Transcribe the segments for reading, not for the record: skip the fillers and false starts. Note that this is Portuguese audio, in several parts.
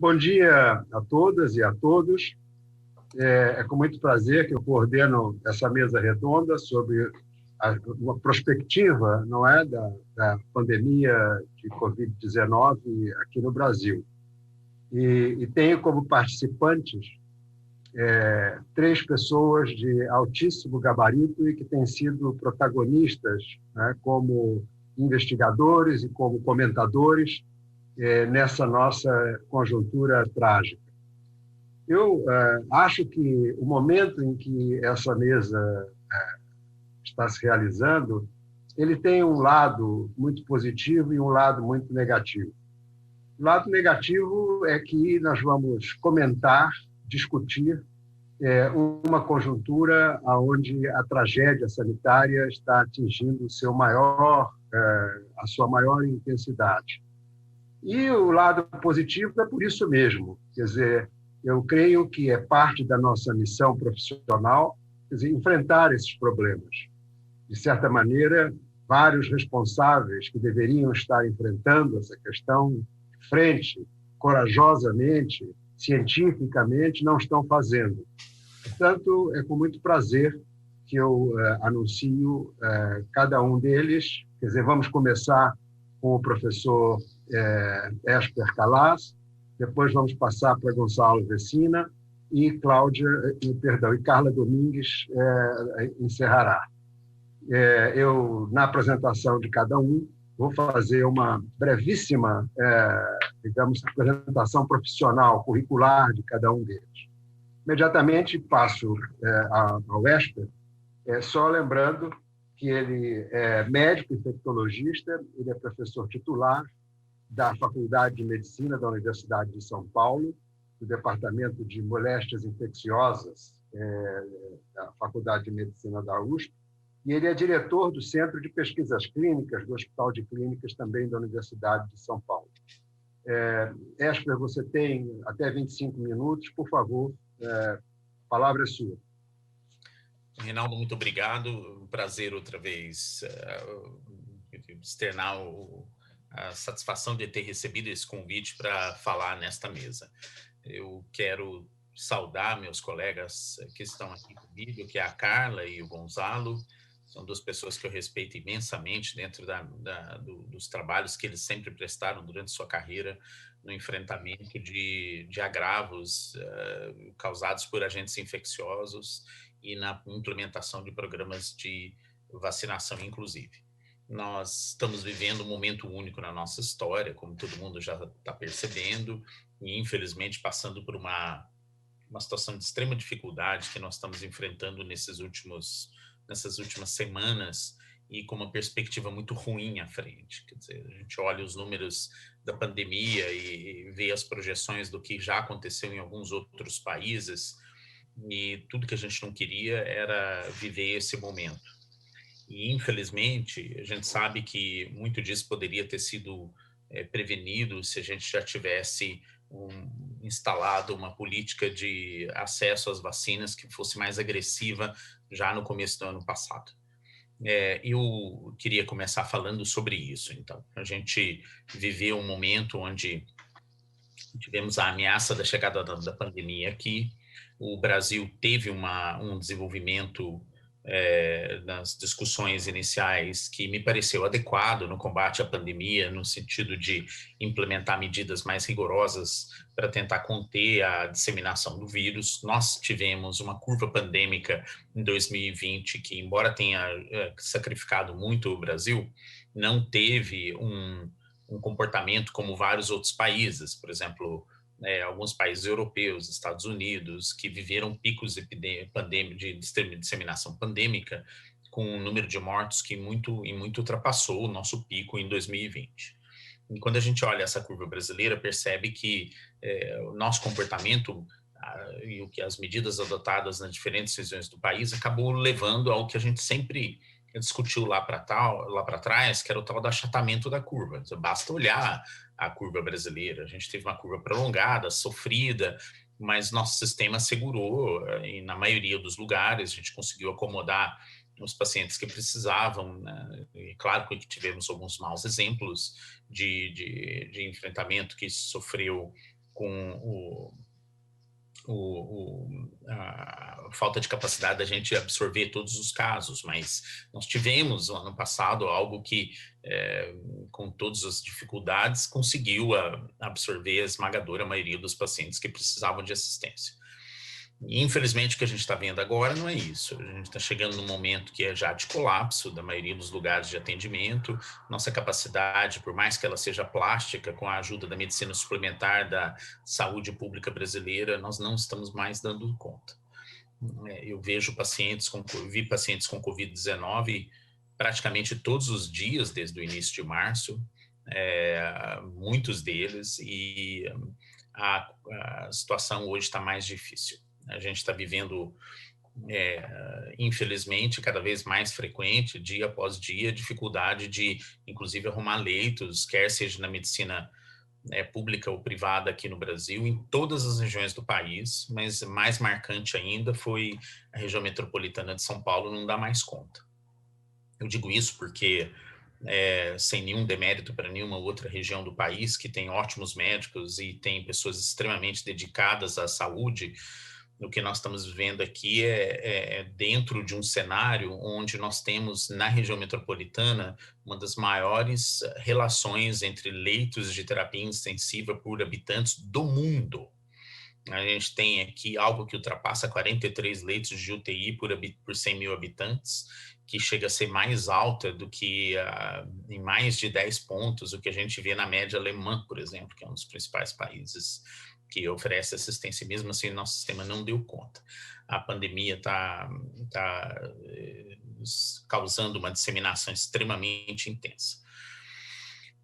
Bom dia a todas e a todos. É com muito prazer que eu coordeno essa mesa redonda sobre uma perspectiva, não é, da pandemia de Covid-19 aqui no Brasil. E tenho como participantes três pessoas de altíssimo gabarito e que têm sido protagonistas, né, como investigadores e como comentadores nessa nossa conjuntura trágica. Eu acho que o momento em que essa mesa está se realizando, ele tem um lado muito positivo e um lado muito negativo. O lado negativo é que nós vamos comentar, discutir uma conjuntura onde a tragédia sanitária está atingindo a sua maior intensidade. E o lado positivo é por isso mesmo, quer dizer, eu creio que é parte da nossa missão profissional, quer dizer, enfrentar esses problemas. De certa maneira, vários responsáveis que deveriam estar enfrentando essa questão de frente, corajosamente, cientificamente, não estão fazendo. Portanto, é com muito prazer que eu anuncio cada um deles. Quer dizer, vamos começar com o professor Esper Calas, depois vamos passar para Gonçalo Vecina e Carla Domingues encerrará. Eu, na apresentação de cada um, vou fazer uma brevíssima, apresentação profissional, curricular de cada um deles. Imediatamente passo ao Esper, só lembrando que ele é médico infectologista, ele é professor titular da Faculdade de Medicina da Universidade de São Paulo, do Departamento de Moléstias Infecciosas da Faculdade de Medicina da USP, e ele é diretor do Centro de Pesquisas Clínicas do Hospital de Clínicas também da Universidade de São Paulo. Esper, você tem até 25 minutos, por favor, a palavra é sua. Reinaldo, muito obrigado. Um prazer outra vez externar a satisfação de ter recebido esse convite para falar nesta mesa. Eu quero saudar meus colegas que estão aqui comigo, que é a Carla e o Gonzalo. São duas pessoas que eu respeito imensamente dentro dos trabalhos que eles sempre prestaram durante sua carreira no enfrentamento de agravos causados por agentes infecciosos e na implementação de programas de vacinação, inclusive. Nós estamos vivendo um momento único na nossa história, como todo mundo já está percebendo, e infelizmente passando por uma situação de extrema dificuldade que nós estamos enfrentando nessas últimas semanas e com uma perspectiva muito ruim à frente. Quer dizer, a gente olha os números da pandemia e vê as projeções do que já aconteceu em alguns outros países e tudo que a gente não queria era viver esse momento. E, infelizmente, a gente sabe que muito disso poderia ter sido prevenido se a gente já tivesse instalado uma política de acesso às vacinas que fosse mais agressiva já no começo do ano passado. Eu queria começar falando sobre isso. Então, a gente viveu um momento onde tivemos a ameaça da chegada da pandemia aqui. O Brasil teve um desenvolvimento nas discussões iniciais que me pareceu adequado no combate à pandemia, no sentido de implementar medidas mais rigorosas para tentar conter a disseminação do vírus. Nós tivemos uma curva pandêmica em 2020 que, embora tenha sacrificado muito o Brasil, não teve um comportamento como vários outros países, por exemplo, alguns países europeus, Estados Unidos, que viveram picos de disseminação pandêmica com um número de mortos que muito ultrapassou o nosso pico em 2020. E quando a gente olha essa curva brasileira, percebe que o nosso comportamento e o que as medidas adotadas nas diferentes regiões do país acabou levando ao que a gente sempre discutiu lá para trás, que era o tal do achatamento da curva. Então, basta olhar a curva brasileira. A gente teve uma curva prolongada, sofrida, mas nosso sistema segurou e na maioria dos lugares a gente conseguiu acomodar os pacientes que precisavam, né? E claro que tivemos alguns maus exemplos de enfrentamento que sofreu com a falta de capacidade da gente absorver todos os casos, mas nós tivemos no ano passado algo que, com todas as dificuldades, conseguiu absorver a esmagadora maioria dos pacientes que precisavam de assistência. E, infelizmente, o que a gente está vendo agora não é isso. A gente está chegando num momento que é já de colapso da maioria dos lugares de atendimento. Nossa capacidade, por mais que ela seja plástica, com a ajuda da medicina suplementar da saúde pública brasileira, nós não estamos mais dando conta. Eu vejo vi pacientes com Covid-19 praticamente todos os dias desde o início de março, muitos deles, e a situação hoje está mais difícil. A gente está vivendo, infelizmente, cada vez mais frequente, dia após dia, dificuldade de, inclusive, arrumar leitos, quer seja na medicina pública ou privada aqui no Brasil, em todas as regiões do país, mas mais marcante ainda foi a região metropolitana de São Paulo não dá mais conta. Eu digo isso porque, sem nenhum demérito para nenhuma outra região do país, que tem ótimos médicos e tem pessoas extremamente dedicadas à saúde, o que nós estamos vivendo aqui é dentro de um cenário onde nós temos, na região metropolitana, uma das maiores relações entre leitos de terapia intensiva por habitantes do mundo. A gente tem aqui algo que ultrapassa 43 leitos de UTI por 100 mil habitantes, que chega a ser mais alta do que em mais de 10 pontos o que a gente vê na média alemã, por exemplo, que é um dos principais países que oferece assistência. Mesmo assim, nosso sistema não deu conta. A pandemia está causando uma disseminação extremamente intensa.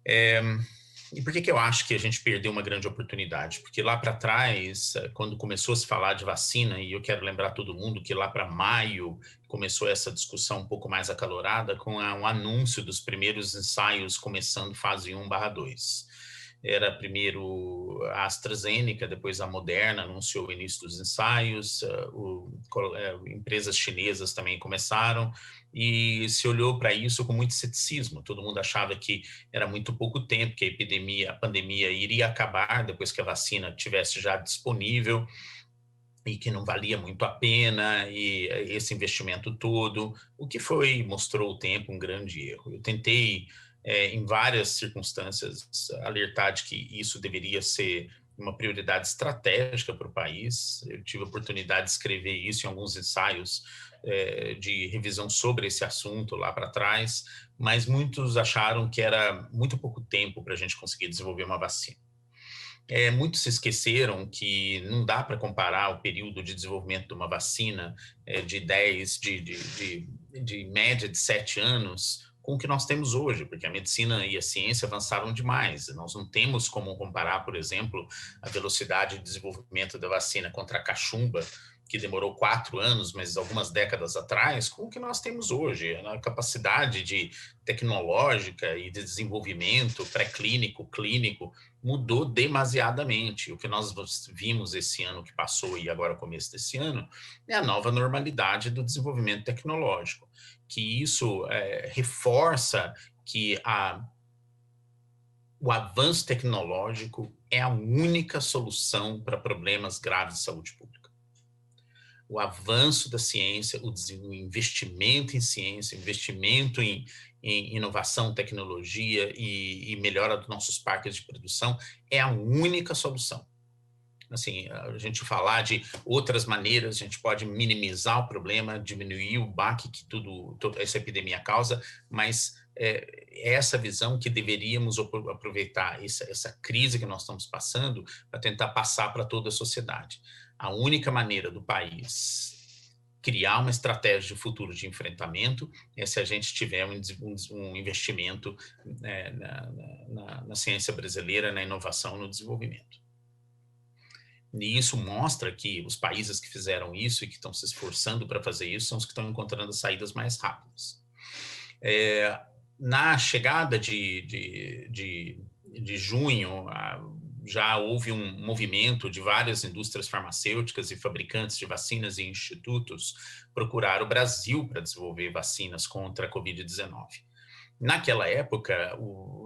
E por que eu acho que a gente perdeu uma grande oportunidade? Porque lá para trás, quando começou a se falar de vacina, e eu quero lembrar todo mundo que lá para maio começou essa discussão um pouco mais acalorada com um anúncio dos primeiros ensaios começando fase 1/2. Era primeiro a AstraZeneca, depois a Moderna anunciou o início dos ensaios, empresas chinesas também começaram, e se olhou para isso com muito ceticismo. Todo mundo achava que era muito pouco tempo, que a pandemia iria acabar depois que a vacina estivesse já disponível, e que não valia muito a pena, e esse investimento todo, o que mostrou o tempo um grande erro. Eu tentei, em várias circunstâncias, alertar de que isso deveria ser uma prioridade estratégica para o país. Eu tive a oportunidade de escrever isso em alguns ensaios de revisão sobre esse assunto lá para trás, mas muitos acharam que era muito pouco tempo para a gente conseguir desenvolver uma vacina. Muitos se esqueceram que não dá para comparar o período de desenvolvimento de uma vacina de média de 7 anos com o que nós temos hoje, porque a medicina e a ciência avançaram demais. Nós não temos como comparar, por exemplo, a velocidade de desenvolvimento da vacina contra a cachumba, que demorou 4 anos, mas algumas décadas atrás, com o que nós temos hoje. A capacidade tecnológica e de desenvolvimento pré-clínico, clínico, mudou demasiadamente. O que nós vimos esse ano que passou e agora começo desse ano é a nova normalidade do desenvolvimento tecnológico, que isso reforça que o avanço tecnológico é a única solução para problemas graves de saúde pública. O avanço da ciência, o investimento em ciência, investimento em inovação, tecnologia e melhora dos nossos parques de produção é a única solução. Assim, a gente falar de outras maneiras, a gente pode minimizar o problema, diminuir o baque que toda essa epidemia causa, mas é essa visão que deveríamos aproveitar, essa crise que nós estamos passando, para tentar passar para toda a sociedade. A única maneira do país criar uma estratégia de futuro de enfrentamento é se a gente tiver um investimento na ciência brasileira, na inovação, no desenvolvimento. E isso mostra que os países que fizeram isso e que estão se esforçando para fazer isso são os que estão encontrando saídas mais rápidas. Na chegada de junho, já houve um movimento de várias indústrias farmacêuticas e fabricantes de vacinas e institutos procurar o Brasil para desenvolver vacinas contra a Covid-19. naquela época,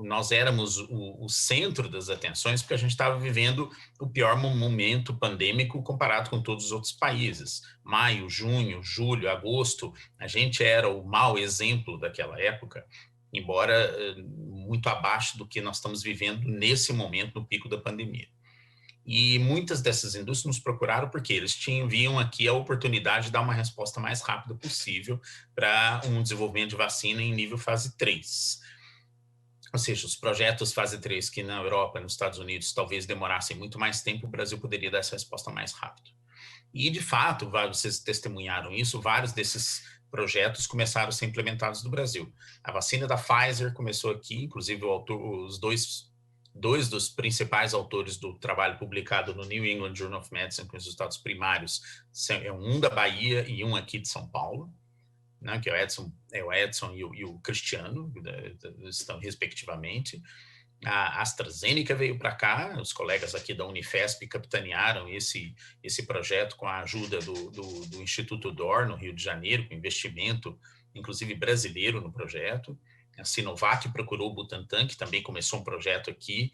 nós éramos o centro das atenções, porque a gente estava vivendo o pior momento pandêmico comparado com todos os outros países. Maio, junho, julho, agosto, a gente era o mau exemplo daquela época, embora muito abaixo do que nós estamos vivendo nesse momento, no pico da pandemia. E muitas dessas indústrias nos procuraram porque eles viam aqui a oportunidade de dar uma resposta mais rápida possível para um desenvolvimento de vacina em nível fase 3. Ou seja, os projetos fase 3 que na Europa, nos Estados Unidos, talvez demorassem muito mais tempo, o Brasil poderia dar essa resposta mais rápido. E, de fato, vocês testemunharam isso, vários desses projetos começaram a ser implementados no Brasil. A vacina da Pfizer começou aqui, inclusive os dois dos principais autores do trabalho publicado no New England Journal of Medicine com os resultados primários, um da Bahia e um aqui de São Paulo, né, que é o Edson e o Cristiano, estão respectivamente. A AstraZeneca veio para cá, os colegas aqui da Unifesp capitanearam esse projeto com a ajuda do Instituto DOR, no Rio de Janeiro, com investimento, inclusive brasileiro, no projeto. A Sinovac procurou o Butantan, que também começou um projeto aqui,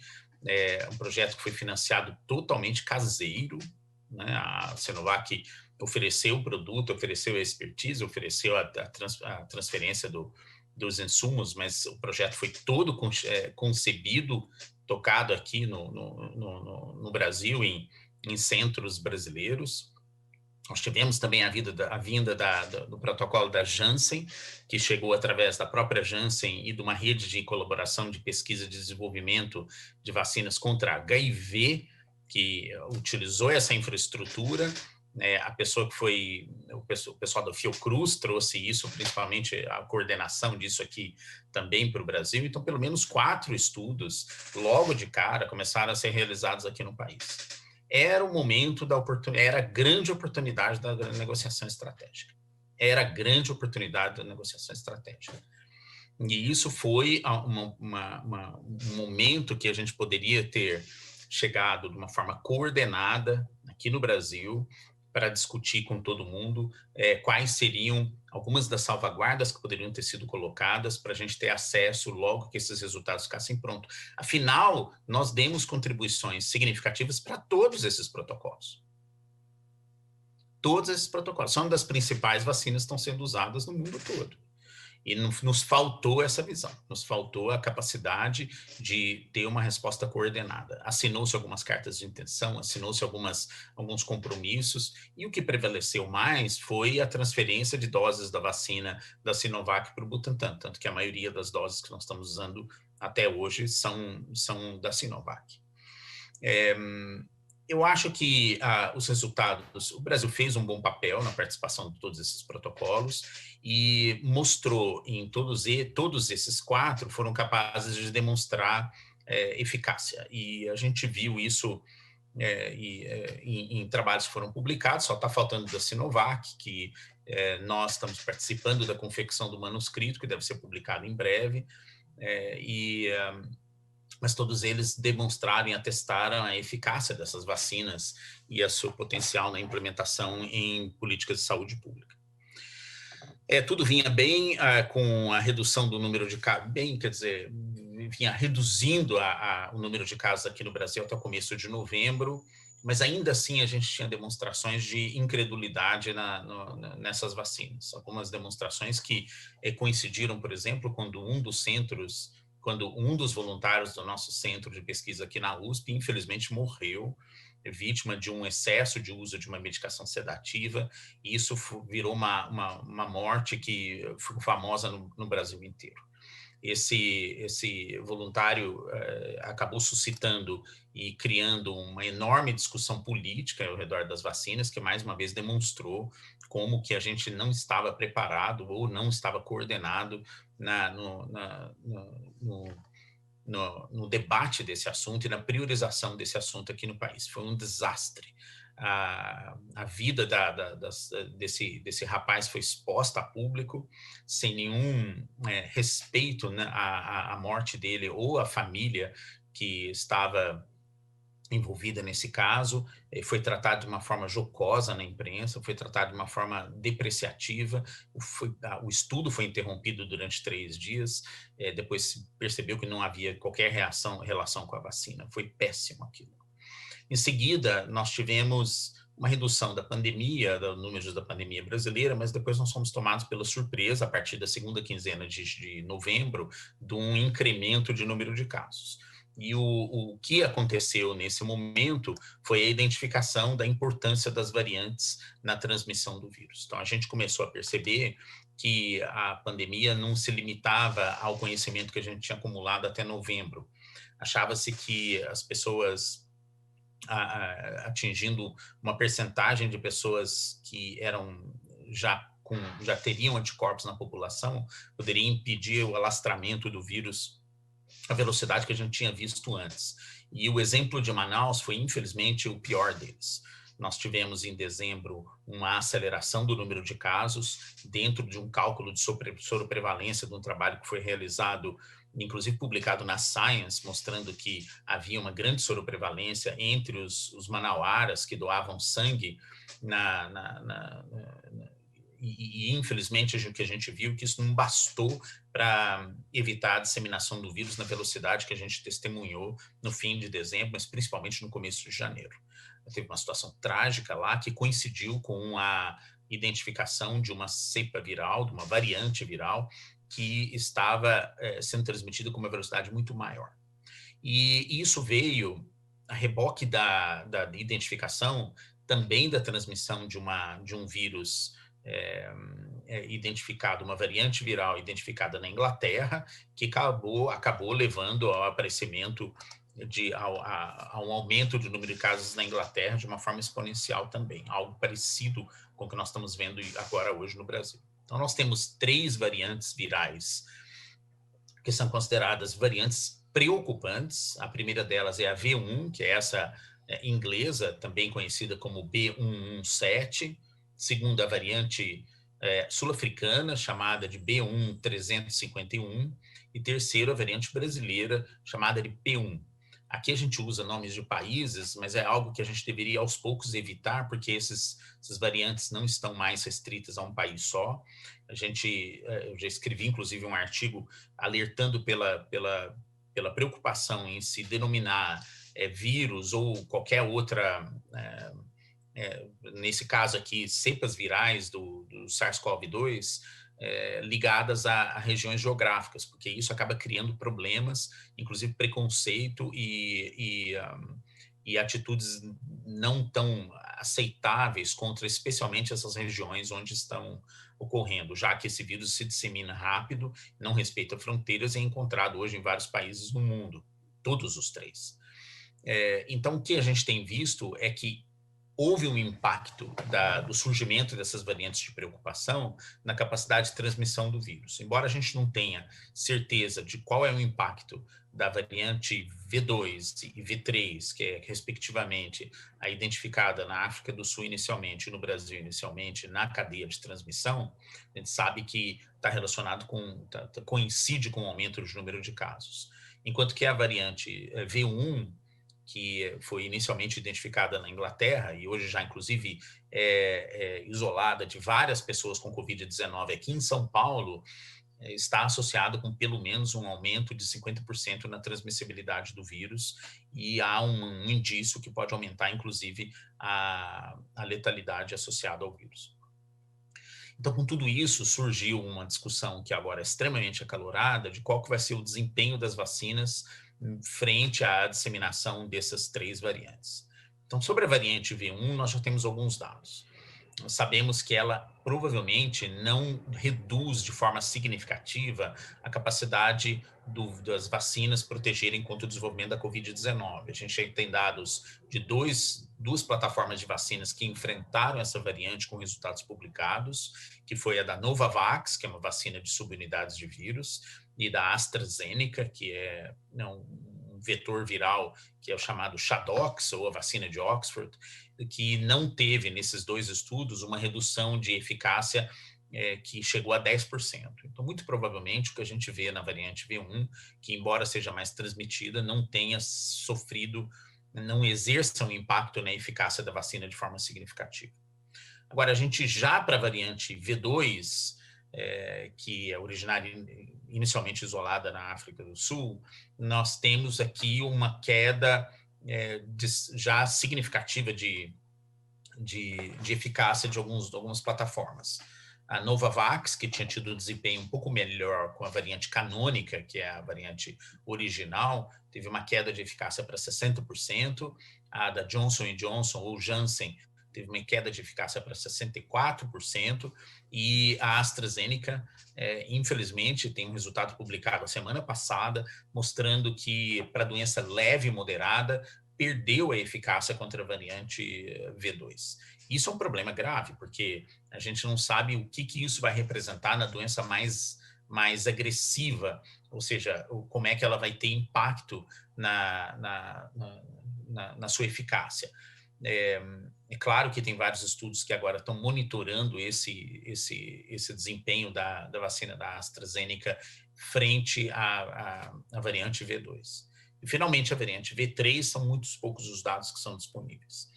um projeto que foi financiado totalmente caseiro, né? A Sinovac ofereceu o produto, ofereceu a expertise, ofereceu a transferência dos insumos, mas o projeto foi todo concebido, tocado aqui no Brasil, em centros brasileiros. Nós tivemos também a vinda do protocolo da Janssen, que chegou através da própria Janssen e de uma rede de colaboração de pesquisa e desenvolvimento de vacinas contra HIV, que utilizou essa infraestrutura. A pessoa que foi, o pessoal do Fiocruz trouxe isso, principalmente a coordenação disso aqui também para o Brasil. Então, pelo menos 4 estudos, logo de cara, começaram a ser realizados aqui no país. Era o momento era a grande oportunidade da negociação estratégica. Era a grande oportunidade da negociação estratégica. E isso foi um momento que a gente poderia ter chegado de uma forma coordenada aqui no Brasil para discutir com todo mundo quais seriam algumas das salvaguardas que poderiam ter sido colocadas para a gente ter acesso logo que esses resultados ficassem prontos. Afinal, nós demos contribuições significativas para todos esses protocolos. Todos esses protocolos são das principais vacinas que estão sendo usadas no mundo todo. E nos faltou essa visão, nos faltou a capacidade de ter uma resposta coordenada. Assinou-se algumas cartas de intenção, assinou-se alguns compromissos, e o que prevaleceu mais foi a transferência de doses da vacina da Sinovac para o Butantan, tanto que a maioria das doses que nós estamos usando até hoje são da Sinovac. Eu acho que os resultados, o Brasil fez um bom papel na participação de todos esses protocolos e mostrou em todos esses 4 foram capazes de demonstrar eficácia. E a gente viu isso em trabalhos que foram publicados, só está faltando da Sinovac, que nós estamos participando da confecção do manuscrito, que deve ser publicado em breve, mas todos eles demonstraram e atestaram a eficácia dessas vacinas e a seu potencial na implementação em políticas de saúde pública. Tudo vinha bem com a redução do número de casos, vinha reduzindo o número de casos aqui no Brasil até o começo de novembro, mas ainda assim a gente tinha demonstrações de incredulidade nessas vacinas. Algumas demonstrações que coincidiram, por exemplo, quando um dos voluntários do nosso centro de pesquisa aqui na USP, infelizmente, morreu, vítima de um excesso de uso de uma medicação sedativa, e isso virou uma morte que ficou famosa no Brasil inteiro. Esse voluntário acabou suscitando e criando uma enorme discussão política ao redor das vacinas, que mais uma vez demonstrou como que a gente não estava preparado ou não estava coordenado no debate desse assunto e na priorização desse assunto aqui no país. Foi um desastre. A vida desse rapaz foi exposta a público, sem nenhum respeito, né, à morte dele ou à família que estava envolvida nesse caso, foi tratado de uma forma jocosa na imprensa, foi tratado de uma forma depreciativa, o estudo foi interrompido durante 3 dias, depois se percebeu que não havia qualquer relação com a vacina, foi péssimo aquilo. Em seguida, nós tivemos uma redução da pandemia, dos números da pandemia brasileira, mas depois nós fomos tomados pela surpresa, a partir da segunda quinzena de novembro, de um incremento de número de casos. E o que aconteceu nesse momento foi a identificação da importância das variantes na transmissão do vírus. Então, a gente começou a perceber que a pandemia não se limitava ao conhecimento que a gente tinha acumulado até novembro. Achava-se que as pessoas, atingindo uma percentagem de pessoas que eram já teriam anticorpos na população, poderia impedir o alastramento do vírus à velocidade que a gente tinha visto antes. E o exemplo de Manaus foi, infelizmente, o pior deles. Nós tivemos, em dezembro, uma aceleração do número de casos dentro de um cálculo de soroprevalência de um trabalho que foi realizado, inclusive publicado na Science, mostrando que havia uma grande soroprevalência entre os manauaras que doavam sangue e infelizmente o que a gente viu que isso não bastou para evitar a disseminação do vírus na velocidade que a gente testemunhou no fim de dezembro, mas principalmente no começo de janeiro. Teve uma situação trágica lá que coincidiu com a identificação de uma cepa viral, de uma variante viral, que estava sendo transmitida com uma velocidade muito maior. E isso veio a reboque da identificação, também da transmissão de um vírus identificado, uma variante viral identificada na Inglaterra, que acabou levando ao aparecimento a um aumento do número de casos na Inglaterra de uma forma exponencial também, algo parecido com o que nós estamos vendo agora hoje no Brasil. Então, nós temos 3 variantes virais que são consideradas variantes preocupantes. A primeira delas é a V1, que é essa inglesa, também conhecida como B117. Segunda, a variante sul-africana, chamada de B1-351. E terceiro, a variante brasileira, chamada de P1. Aqui a gente usa nomes de países, mas é algo que a gente deveria aos poucos evitar, porque essas variantes não estão mais restritas a um país só. Eu já escrevi, inclusive, um artigo alertando pela preocupação em se denominar vírus ou qualquer outra, nesse caso aqui, cepas virais do SARS-CoV-2, ligadas a regiões geográficas, porque isso acaba criando problemas, inclusive preconceito e atitudes não tão aceitáveis contra especialmente essas regiões onde estão ocorrendo, já que esse vírus se dissemina rápido, não respeita fronteiras e é encontrado hoje em vários países no mundo, todos os 3. Então, o que a gente tem visto é que houve um impacto do surgimento dessas variantes de preocupação na capacidade de transmissão do vírus. Embora a gente não tenha certeza de qual é o impacto da variante V2 e V3, que é, respectivamente, a identificada na África do Sul inicialmente e no Brasil inicialmente, na cadeia de transmissão, a gente sabe que está relacionado coincide com o aumento do número de casos. Enquanto que a variante V1, que foi inicialmente identificada na Inglaterra e hoje já, inclusive, isolada de várias pessoas com Covid-19 aqui em São Paulo, está associado com pelo menos um aumento de 50% na transmissibilidade do vírus e há um indício que pode aumentar, inclusive, a letalidade associada ao vírus. Então, com tudo isso, surgiu uma discussão que agora é extremamente acalorada de qual que vai ser o desempenho das vacinas frente à disseminação dessas 3 variantes. Então, sobre a variante V1, nós já temos alguns dados. Nós sabemos que ela provavelmente não reduz de forma significativa a capacidade das vacinas protegerem contra o desenvolvimento da Covid-19. A gente tem dados de duas plataformas de vacinas que enfrentaram essa variante com resultados publicados, que foi a da Novavax, que é uma vacina de subunidades de vírus, e da AstraZeneca, que é um vetor viral, que é o chamado Chadox, ou a vacina de Oxford, que não teve, nesses 2 estudos, uma redução de eficácia que chegou a 10%. Então, muito provavelmente, o que a gente vê na variante V1, que embora seja mais transmitida, não tenha sofrido não exerça um impacto na eficácia da vacina de forma significativa. Agora, a gente já para a variante V2, que é originária inicialmente isolada na África do Sul, nós temos aqui uma queda já significativa de eficácia de algumas plataformas. A Novavax, que tinha tido um desempenho um pouco melhor com a variante canônica, que é a variante original, teve uma queda de eficácia para 60%. A da Johnson Johnson ou Janssen teve uma queda de eficácia para 64%. E a AstraZeneca, infelizmente, tem um resultado publicado a semana passada, mostrando que para doença leve e moderada, perdeu a eficácia contra a variante V2. Isso é um problema grave, porque a gente não sabe o que isso vai representar na doença mais agressiva, ou seja, como é que ela vai ter impacto na sua eficácia. É claro que tem vários estudos que agora estão monitorando esse desempenho da vacina da AstraZeneca frente à variante V2. E, finalmente, a variante V3 são muitos poucos os dados que são disponíveis.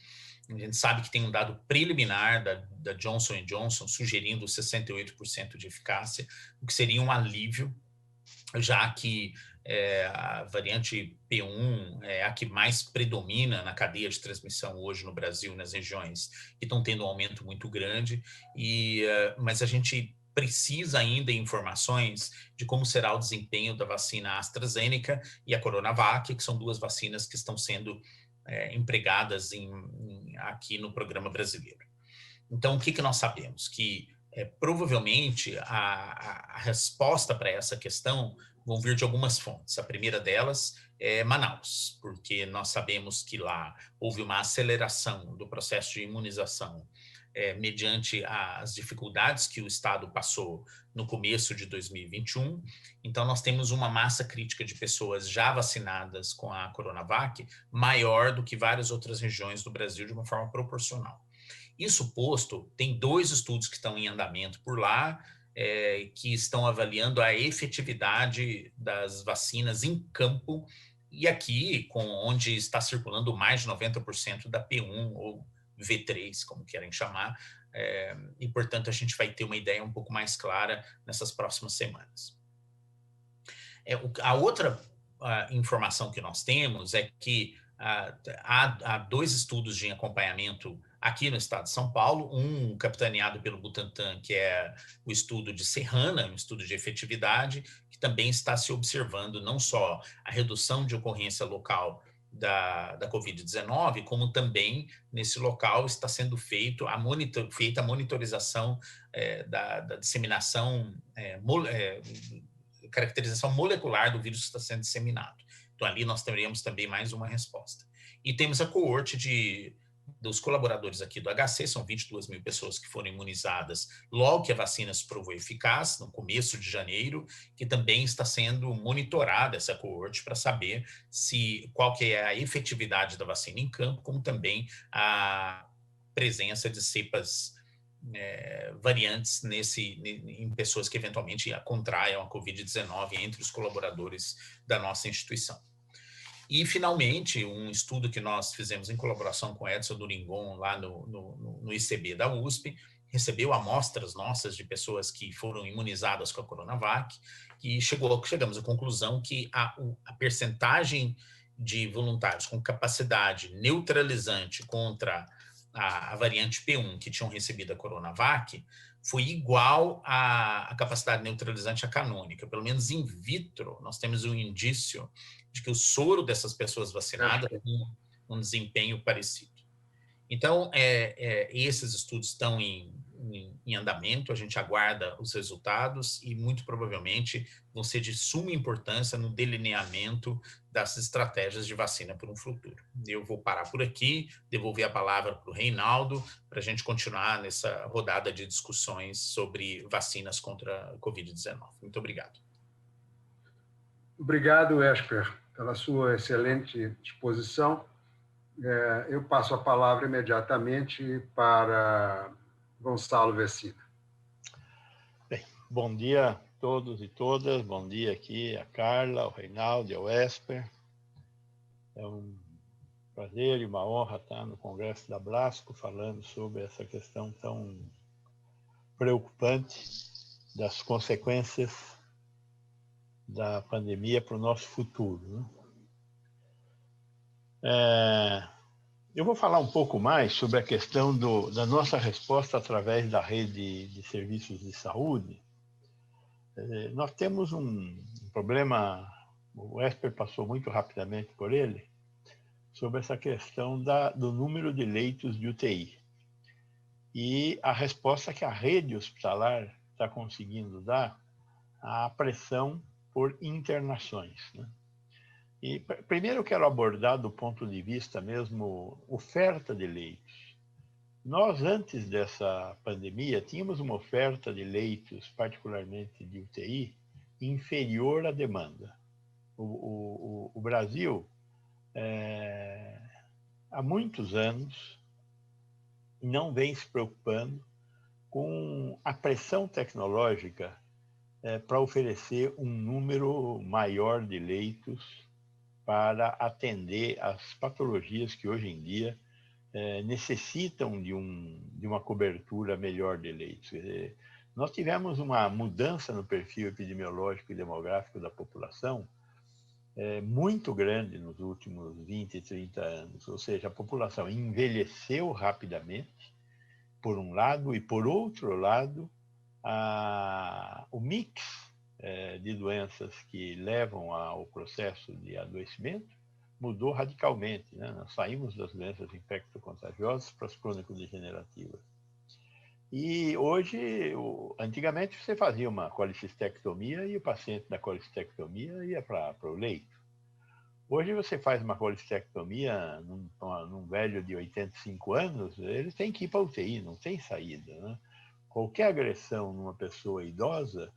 A gente sabe que tem um dado preliminar da Johnson Johnson sugerindo 68% de eficácia, o que seria um alívio, já que a variante P1 é a que mais predomina na cadeia de transmissão hoje no Brasil, nas regiões que estão tendo um aumento muito grande, mas a gente precisa ainda de informações de como será o desempenho da vacina AstraZeneca e a Coronavac, que são duas vacinas que estão sendo empregadas aqui no programa brasileiro. Então, o que nós sabemos? Que provavelmente a resposta para essa questão vão vir de algumas fontes. A primeira delas é Manaus, porque nós sabemos que lá houve uma aceleração do processo de imunização mediante as dificuldades que o Estado passou no começo de 2021. Então, nós temos uma massa crítica de pessoas já vacinadas com a Coronavac maior do que várias outras regiões do Brasil de uma forma proporcional. Isso posto, tem 2 estudos que estão em andamento por lá, que estão avaliando a efetividade das vacinas em campo, e aqui, onde está circulando mais de 90% da P1 ou V3, como querem chamar, e, portanto, a gente vai ter uma ideia um pouco mais clara nessas próximas semanas. A outra informação que nós temos é que há 2 estudos de acompanhamento aqui no estado de São Paulo, um capitaneado pelo Butantan, que é o estudo de Serrana, um estudo de efetividade, que também está se observando não só a redução de ocorrência local da Covid-19, como também nesse local está sendo feita a monitorização da disseminação, caracterização molecular do vírus que está sendo disseminado. Então, ali nós teremos também mais uma resposta. E temos a coorte dos colaboradores aqui do HC, são 22 mil pessoas que foram imunizadas logo que a vacina se provou eficaz, no começo de janeiro, que também está sendo monitorada essa coorte para saber qual que é a efetividade da vacina em campo, como também a presença de cepas variantes em pessoas que eventualmente contraiam a Covid-19 entre os colaboradores da nossa instituição. E, finalmente, um estudo que nós fizemos em colaboração com Edson Duringon, lá no ICB da USP, recebeu amostras nossas de pessoas que foram imunizadas com a Coronavac, e chegamos à conclusão que a percentagem de voluntários com capacidade neutralizante contra a variante P1 que tinham recebido a Coronavac foi igual à capacidade neutralizante à canônica. Pelo menos in vitro, nós temos um indício de que o soro dessas pessoas vacinadas tem um desempenho parecido. Então, esses estudos estão em andamento, a gente aguarda os resultados e, muito provavelmente, vão ser de suma importância no delineamento das estratégias de vacina para um futuro. Eu vou parar por aqui, devolver a palavra para o Reinaldo, para a gente continuar nessa rodada de discussões sobre vacinas contra a Covid-19. Muito obrigado. Obrigado, Esper, pela sua excelente exposição. Eu passo a palavra imediatamente para Gonçalo Vecina. Bem, bom dia a todos e todas, bom dia aqui a Carla, ao Reinaldo e ao Esper. É um prazer e uma honra estar no Congresso da Blasco falando sobre essa questão tão preocupante das consequências da pandemia para o nosso futuro, né? Eu vou falar um pouco mais sobre a questão da nossa resposta através da rede de serviços de saúde. Nós temos um problema, o Esper passou muito rapidamente por ele, sobre essa questão do número de leitos de UTI. E a resposta que a rede hospitalar está conseguindo dar à pressão por internações, né? E primeiro eu quero abordar do ponto de vista mesmo oferta de leitos. Nós, antes dessa pandemia, tínhamos uma oferta de leitos, particularmente de UTI, inferior à demanda. O Brasil, há muitos anos, não vem se preocupando com a pressão tecnológica para oferecer um número maior de leitos para atender as patologias que hoje em dia necessitam de uma cobertura melhor de leitos. Quer dizer, nós tivemos uma mudança no perfil epidemiológico e demográfico da população muito grande nos últimos 20, 30 anos. Ou seja, a população envelheceu rapidamente, por um lado, e por outro lado, o mix de doenças que levam ao processo de adoecimento mudou radicalmente, né? Nós saímos das doenças infecto-contagiosas para as crônico-degenerativas. E hoje, antigamente você fazia uma colicistectomia e o paciente da colicistectomia ia para o leito. Hoje você faz uma colicistectomia num velho de 85 anos, ele tem que ir para a UTI, não tem saída, né? Qualquer agressão numa pessoa idosa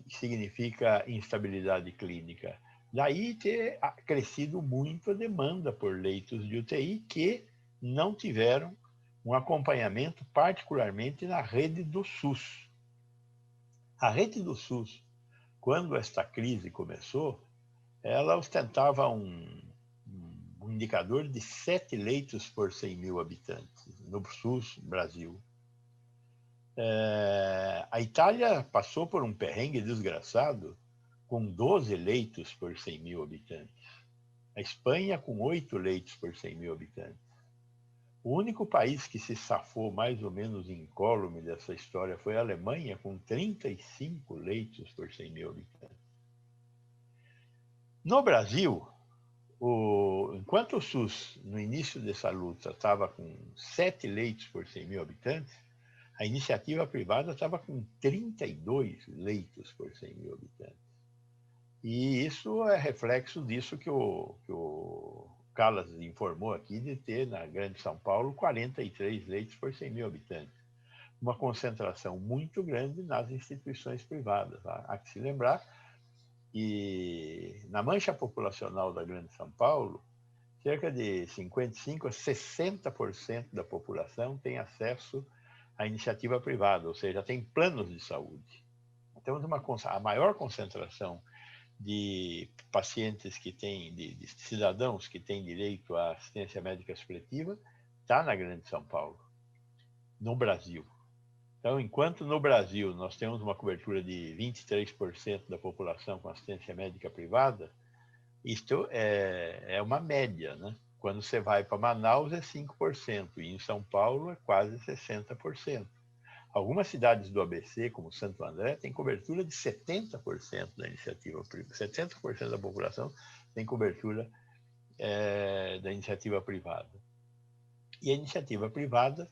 significa instabilidade clínica. Daí ter crescido muito a demanda por leitos de UTI que não tiveram um acompanhamento, particularmente na rede do SUS. A rede do SUS, quando esta crise começou, ela ostentava um indicador de 7 leitos por 100 mil habitantes no SUS Brasil. A Itália passou por um perrengue desgraçado com 12 leitos por 100 mil habitantes. A Espanha com 8 leitos por 100 mil habitantes. O único país que se safou mais ou menos incólume dessa história foi a Alemanha, com 35 leitos por 100 mil habitantes. No Brasil, enquanto o SUS, no início dessa luta, estava com 7 leitos por 100 mil habitantes, a iniciativa privada estava com 32 leitos por 100 mil habitantes. E isso é reflexo disso que o Callas informou aqui, de ter na Grande São Paulo 43 leitos por 100 mil habitantes. Uma concentração muito grande nas instituições privadas. Há que se lembrar que na mancha populacional da Grande São Paulo, cerca de 55% a 60% da população tem acesso à iniciativa privada, ou seja, tem planos de saúde. Temos a maior concentração de pacientes que têm, de cidadãos que têm direito à assistência médica supletiva, está na Grande São Paulo, no Brasil. Então, enquanto no Brasil nós temos uma cobertura de 23% da população com assistência médica privada, isto é uma média, né? Quando você vai para Manaus é 5%, e em São Paulo é quase 60%. Algumas cidades do ABC, como Santo André, têm cobertura de 70% da iniciativa privada. 70% da população tem cobertura da iniciativa privada. E a iniciativa privada,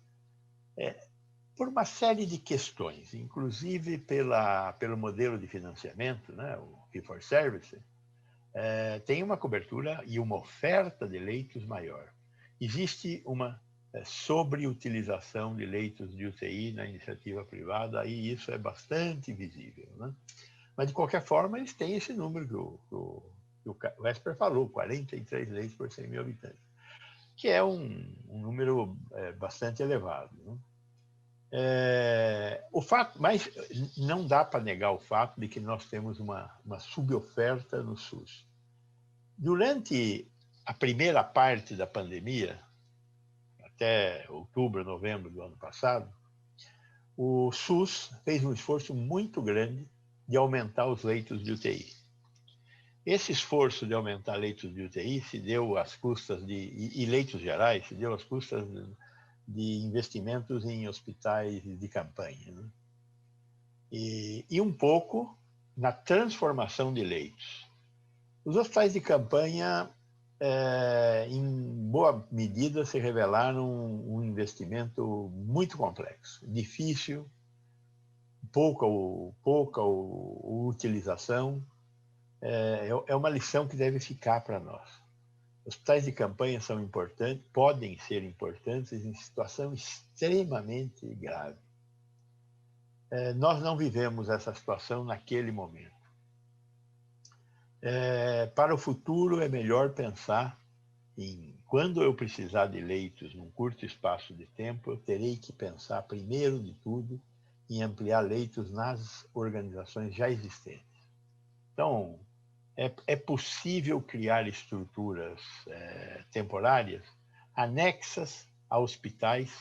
por uma série de questões, inclusive pelo modelo de financiamento, né, o Fee for Service, tem uma cobertura e uma oferta de leitos maior. Existe uma sobreutilização de leitos de UTI na iniciativa privada, e isso é bastante visível, né? Mas, de qualquer forma, eles têm esse número que o Esper falou, 43 leitos por 100 mil habitantes, que é um número bastante elevado, né? Mas não dá para negar o fato de que nós temos uma suboferta no SUS. Durante a primeira parte da pandemia, até outubro, novembro do ano passado, o SUS fez um esforço muito grande de aumentar os leitos de UTI. Esse esforço de aumentar leitos de UTI se deu às custas e leitos gerais, se deu às custas de investimentos em hospitais de campanha, né? E um pouco na transformação de leitos. Os hospitais de campanha, em boa medida, se revelaram um investimento muito complexo, difícil, pouca utilização. É uma lição que deve ficar para nós. Hospitais de campanha são importantes, podem ser importantes em situação extremamente grave. Nós não vivemos essa situação naquele momento. Para o futuro, é melhor pensar em quando eu precisar de leitos num curto espaço de tempo, eu terei que pensar, primeiro de tudo, em ampliar leitos nas organizações já existentes. Então, é possível criar estruturas temporárias anexas a hospitais,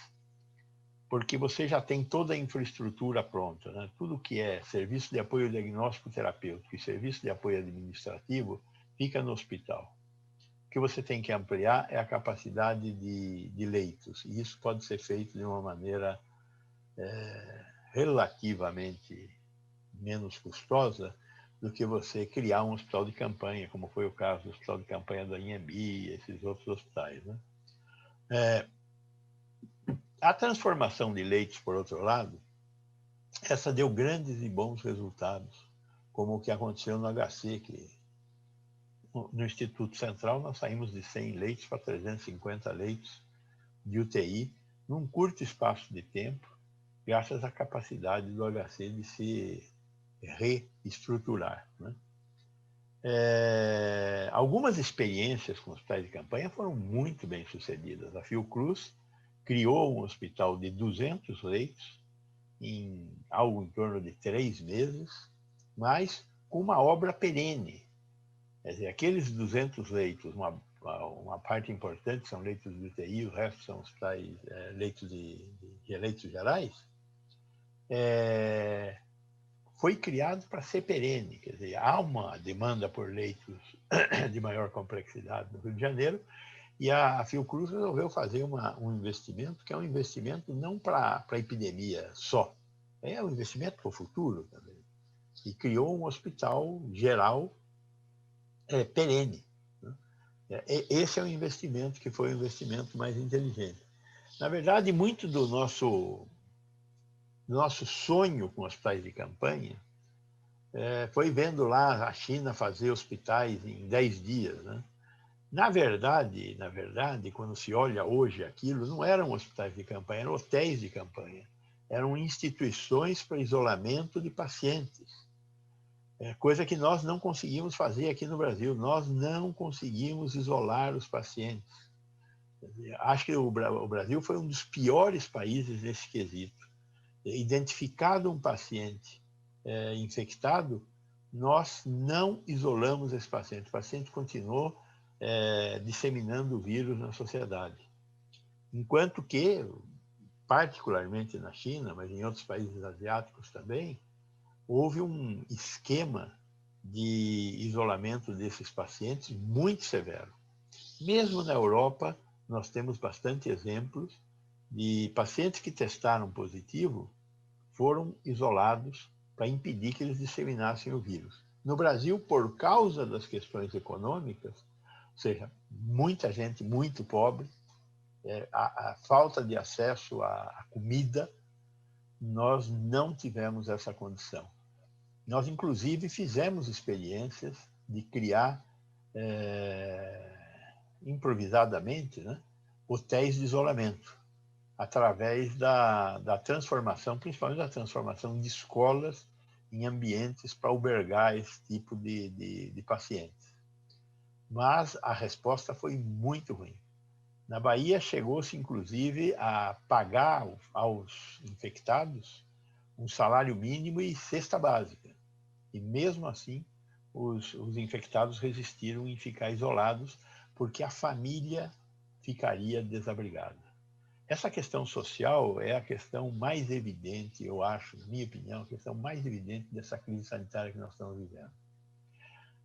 porque você já tem toda a infraestrutura pronta, né? Tudo que é serviço de apoio diagnóstico terapêutico e serviço de apoio administrativo fica no hospital. O que você tem que ampliar é a capacidade de leitos, e isso pode ser feito de uma maneira relativamente menos custosa do que você criar um hospital de campanha, como foi o caso do hospital de campanha da Inhembi e esses outros hospitais, né? A transformação de leitos, por outro lado, essa deu grandes e bons resultados, como o que aconteceu no HC, que no Instituto Central nós saímos de 100 leitos para 350 leitos de UTI num curto espaço de tempo, graças à capacidade do HC de se reestruturar, né? Algumas experiências com hospitais de campanha foram muito bem sucedidas. A Fiocruz criou um hospital de 200 leitos em algo em torno de 3 meses, mas com uma obra perene. Quer dizer, aqueles 200 leitos, uma parte importante são leitos de UTI, o resto são hospitais, leitos de leitos gerais, foi criado para ser perene. Quer dizer, há uma demanda por leitos de maior complexidade no Rio de Janeiro, e a Fiocruz resolveu fazer um investimento que é um investimento não para a epidemia só, é um investimento para o futuro também. E criou um hospital geral perene, né? Esse é um investimento que foi o investimento mais inteligente. Na verdade, muito do nosso sonho com hospitais de campanha foi vendo lá a China fazer hospitais em 10 dias, né? Na verdade, quando se olha hoje aquilo, não eram hospitais de campanha, eram hotéis de campanha. Eram instituições para isolamento de pacientes. Coisa que nós não conseguimos fazer aqui no Brasil. Nós não conseguimos isolar os pacientes. Acho que o Brasil foi um dos piores países nesse quesito. Identificado um paciente infectado, nós não isolamos esse paciente. O paciente continuou disseminando o vírus na sociedade. Enquanto que, particularmente na China, mas em outros países asiáticos também, houve um esquema de isolamento desses pacientes muito severo. Mesmo na Europa, nós temos bastante exemplos de pacientes que testaram positivo, foram isolados para impedir que eles disseminassem o vírus. No Brasil, por causa das questões econômicas, ou seja, muita gente muito pobre, a falta de acesso à comida, nós não tivemos essa condição. Nós, inclusive, fizemos experiências de criar, improvisadamente, né, hotéis de isolamento, através da transformação, principalmente da transformação de escolas em ambientes para albergar esse tipo de pacientes. Mas a resposta foi muito ruim. Na Bahia, chegou-se, inclusive, a pagar aos infectados um salário mínimo e cesta básica. E, mesmo assim, os infectados resistiram em ficar isolados, porque a família ficaria desabrigada. Essa questão social é a questão mais evidente, eu acho, na minha opinião, a questão mais evidente dessa crise sanitária que nós estamos vivendo.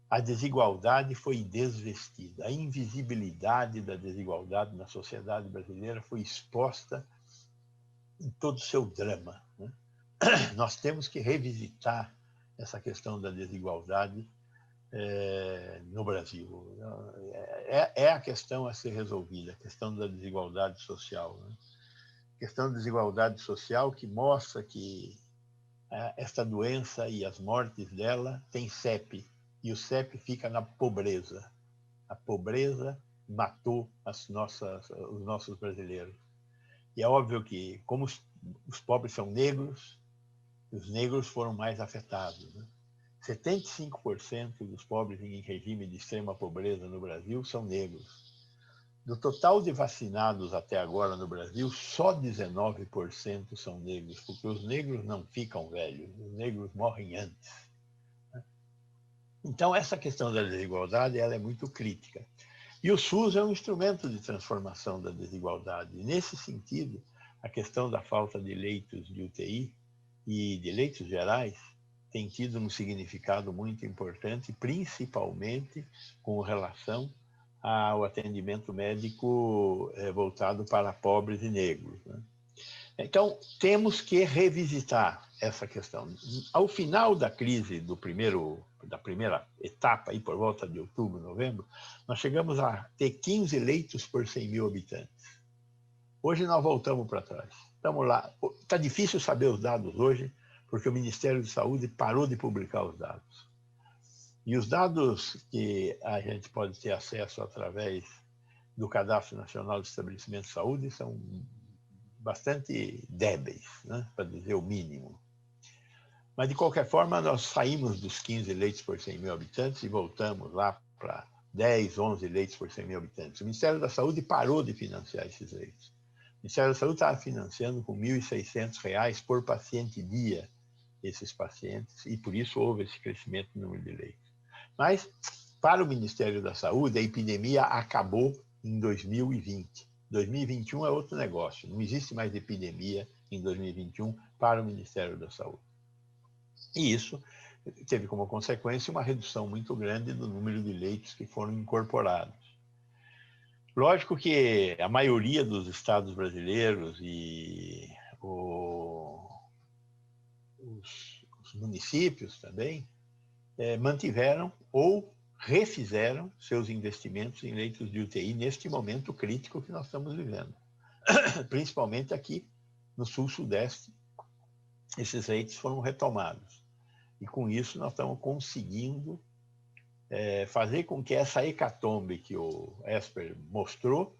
A desigualdade foi desvestida, a invisibilidade da desigualdade na sociedade brasileira foi exposta em todo o seu drama, né? Nós temos que revisitar essa questão da desigualdade no Brasil. É a questão a ser resolvida, a questão da desigualdade social, né? A questão da desigualdade social que mostra que esta doença e as mortes dela tem CEP, e o CEP fica na pobreza. A pobreza matou os nossos brasileiros. E é óbvio que, como os pobres são negros, os negros foram mais afetados, né? 75% dos pobres em regime de extrema pobreza no Brasil são negros. Do total de vacinados até agora no Brasil, só 19% são negros, porque os negros não ficam velhos, os negros morrem antes. Então, essa questão da desigualdade ela é muito crítica. E o SUS é um instrumento de transformação da desigualdade. Nesse sentido, a questão da falta de leitos de UTI e de leitos gerais tem tido um significado muito importante, principalmente com relação ao atendimento médico voltado para pobres e negros, né? Então, temos que revisitar essa questão. Ao final da crise da primeira etapa, aí por volta de outubro, novembro, nós chegamos a ter 15 leitos por 100 mil habitantes. Hoje nós voltamos para trás. Estamos lá. Está difícil saber os dados hoje, porque o Ministério da Saúde parou de publicar os dados. E os dados que a gente pode ter acesso através do Cadastro Nacional de Estabelecimento de Saúde são bastante débeis, né, para dizer o mínimo. Mas, de qualquer forma, nós saímos dos 15 leitos por 100 mil habitantes e voltamos lá para 10, 11 leitos por 100 mil habitantes. O Ministério da Saúde parou de financiar esses leitos. O Ministério da Saúde estava financiando com R$ 1.600 por paciente dia esses pacientes, e por isso houve esse crescimento no número de leitos. Mas, para o Ministério da Saúde, a epidemia acabou em 2020. 2021 é outro negócio. Não existe mais epidemia em 2021 para o Ministério da Saúde. E isso teve como consequência uma redução muito grande do número de leitos que foram incorporados. Lógico que a maioria dos estados brasileiros e os municípios também mantiveram ou refizeram seus investimentos em leitos de UTI neste momento crítico que nós estamos vivendo. Principalmente aqui no sul-sudeste, esses leitos foram retomados. E com isso nós estamos conseguindo fazer com que essa hecatombe que o Esper mostrou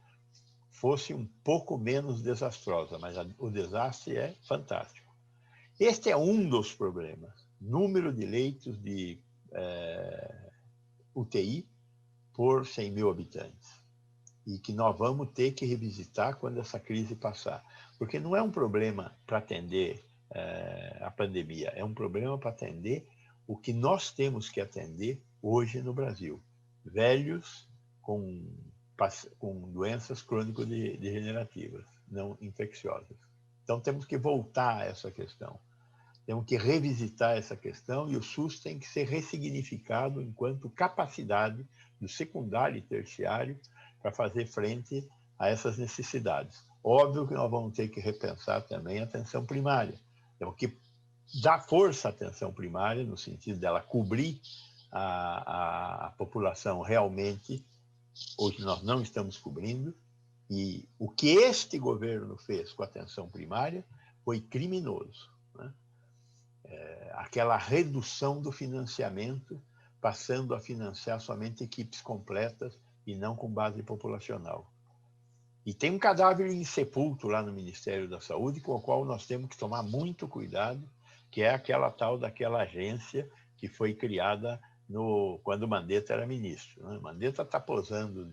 fosse um pouco menos desastrosa, mas o desastre é fantástico. Este é um dos problemas, número de leitos de UTI por 100 mil habitantes, e que nós vamos ter que revisitar quando essa crise passar. Porque não é um problema para atender a pandemia, é um problema para atender o que nós temos que atender hoje no Brasil. Velhos com doenças crônico-degenerativas, não infecciosas. Então temos que voltar a essa questão. Temos que revisitar essa questão e o SUS tem que ser ressignificado enquanto capacidade do secundário e terciário para fazer frente a essas necessidades. Óbvio que nós vamos ter que repensar também a atenção primária. Temos que dar força à atenção primária, no sentido dela cobrir a população realmente. Hoje nós não estamos cobrindo, e o que este governo fez com a atenção primária foi criminoso, né? Aquela redução do financiamento, passando a financiar somente equipes completas e não com base populacional. E tem um cadáver insepulto lá no Ministério da Saúde, com o qual nós temos que tomar muito cuidado, que é aquela tal daquela agência que foi criada quando o Mandetta era ministro, né? Mandetta está posando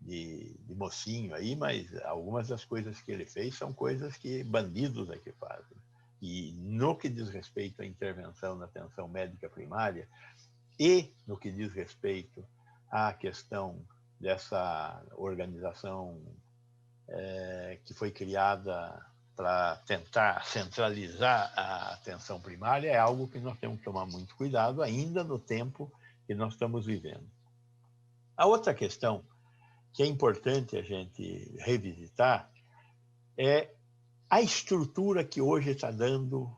de mocinho aí, mas algumas das coisas que ele fez são coisas que bandidos é que fazem. E no que diz respeito à intervenção na atenção médica primária e no que diz respeito à questão dessa organização que foi criada para tentar centralizar a atenção primária é algo que nós temos que tomar muito cuidado ainda no tempo que nós estamos vivendo. A outra questão que é importante a gente revisitar é a estrutura que hoje está dando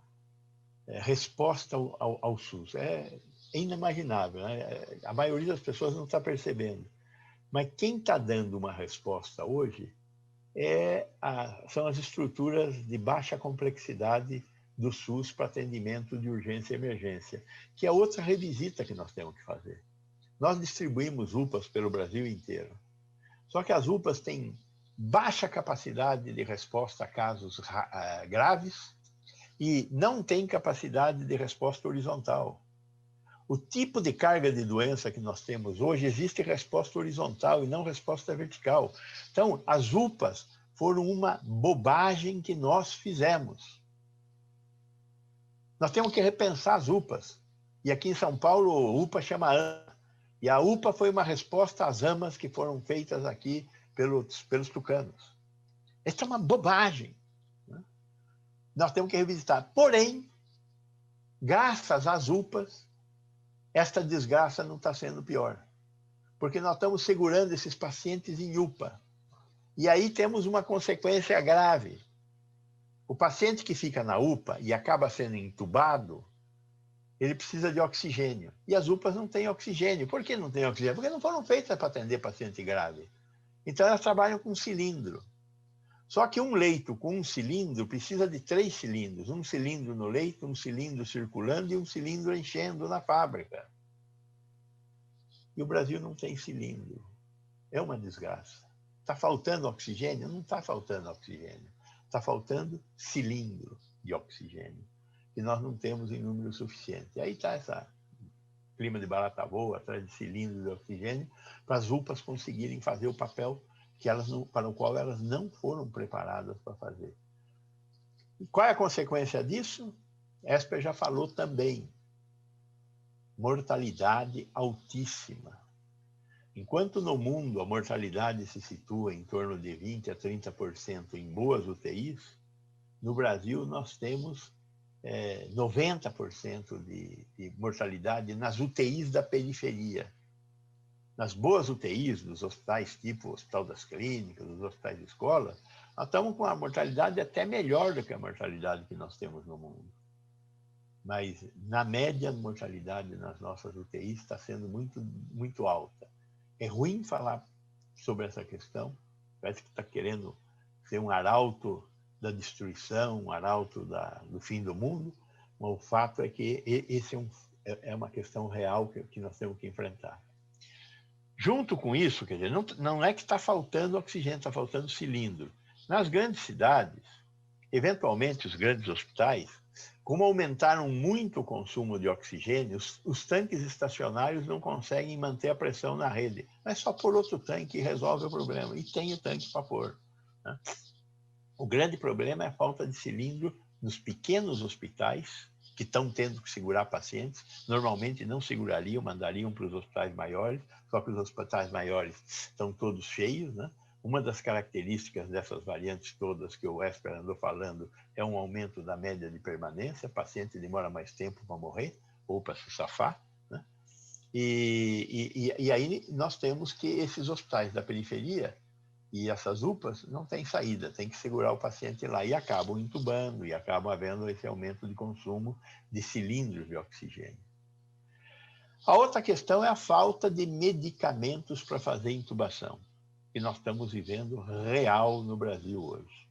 resposta ao SUS. É inimaginável, né? A maioria das pessoas não está percebendo. Mas quem está dando uma resposta hoje são as estruturas de baixa complexidade do SUS para atendimento de urgência e emergência, que é outra revisita que nós temos que fazer. Nós distribuímos UPAs pelo Brasil inteiro. Só que as UPAs têm baixa capacidade de resposta a casos graves e não têm capacidade de resposta horizontal. O tipo de carga de doença que nós temos hoje, existe resposta horizontal e não resposta vertical. Então, as UPAs foram uma bobagem que nós fizemos. Nós temos que repensar as UPAs. E aqui em São Paulo, a UPA chama AMA. E a UPA foi uma resposta às AMAs que foram feitas aqui pelos tucanos. Isso é uma bobagem, né? Nós temos que revisitar. Porém, graças às UPAs, esta desgraça não está sendo pior. Porque nós estamos segurando esses pacientes em UPA. E aí temos uma consequência grave. O paciente que fica na UPA e acaba sendo entubado, ele precisa de oxigênio. E as UPAs não têm oxigênio. Por que não tem oxigênio? Porque não foram feitas para atender paciente grave. Então elas trabalham com cilindro. Só que um leito com um cilindro precisa de 3 cilindros. Um cilindro no leito, um cilindro circulando e um cilindro enchendo na fábrica. E o Brasil não tem cilindro. É uma desgraça. Está faltando oxigênio? Não está faltando oxigênio. Está faltando cilindro de oxigênio, que nós não temos em número suficiente. E aí está esse clima de barata voa, atrás de cilindros de oxigênio, para as UPAs conseguirem fazer o papel para o qual elas não foram preparadas para fazer. E qual é a consequência disso? Esper já falou também. Mortalidade altíssima. Enquanto no mundo a mortalidade se situa em torno de 20% a 30% em boas UTIs, no Brasil nós temos 90% de mortalidade nas UTIs da periferia. Nas boas UTIs, dos hospitais tipo Hospital das Clínicas, dos hospitais de escola, nós estamos com a mortalidade até melhor do que a mortalidade que nós temos no mundo. Mas, na média, a mortalidade nas nossas UTIs está sendo muito, muito alta. É ruim falar sobre essa questão, parece que está querendo ser um arauto da destruição, um arauto do fim do mundo, mas o fato é que esse é uma questão real que nós temos que enfrentar. Junto com isso, quer dizer, não é que está faltando oxigênio, está faltando cilindro. Nas grandes cidades, eventualmente os grandes hospitais, como aumentaram muito o consumo de oxigênio, os tanques estacionários não conseguem manter a pressão na rede. Mas só pôr outro tanque resolve o problema. E tem o tanque para pôr, né? O grande problema é a falta de cilindro nos pequenos hospitais, que estão tendo que segurar pacientes. Normalmente não segurariam, mandariam para os hospitais maiores, só que os hospitais maiores estão todos cheios, né? Uma das características dessas variantes todas que o Esper andou falando é um aumento da média de permanência, o paciente demora mais tempo para morrer ou para se safar, né? E aí nós temos que esses hospitais da periferia e essas UPAs não têm saída, tem que segurar o paciente lá e acabam entubando e acabam havendo esse aumento de consumo de cilindros de oxigênio. A outra questão é a falta de medicamentos para fazer intubação, que nós estamos vivendo real no Brasil hoje.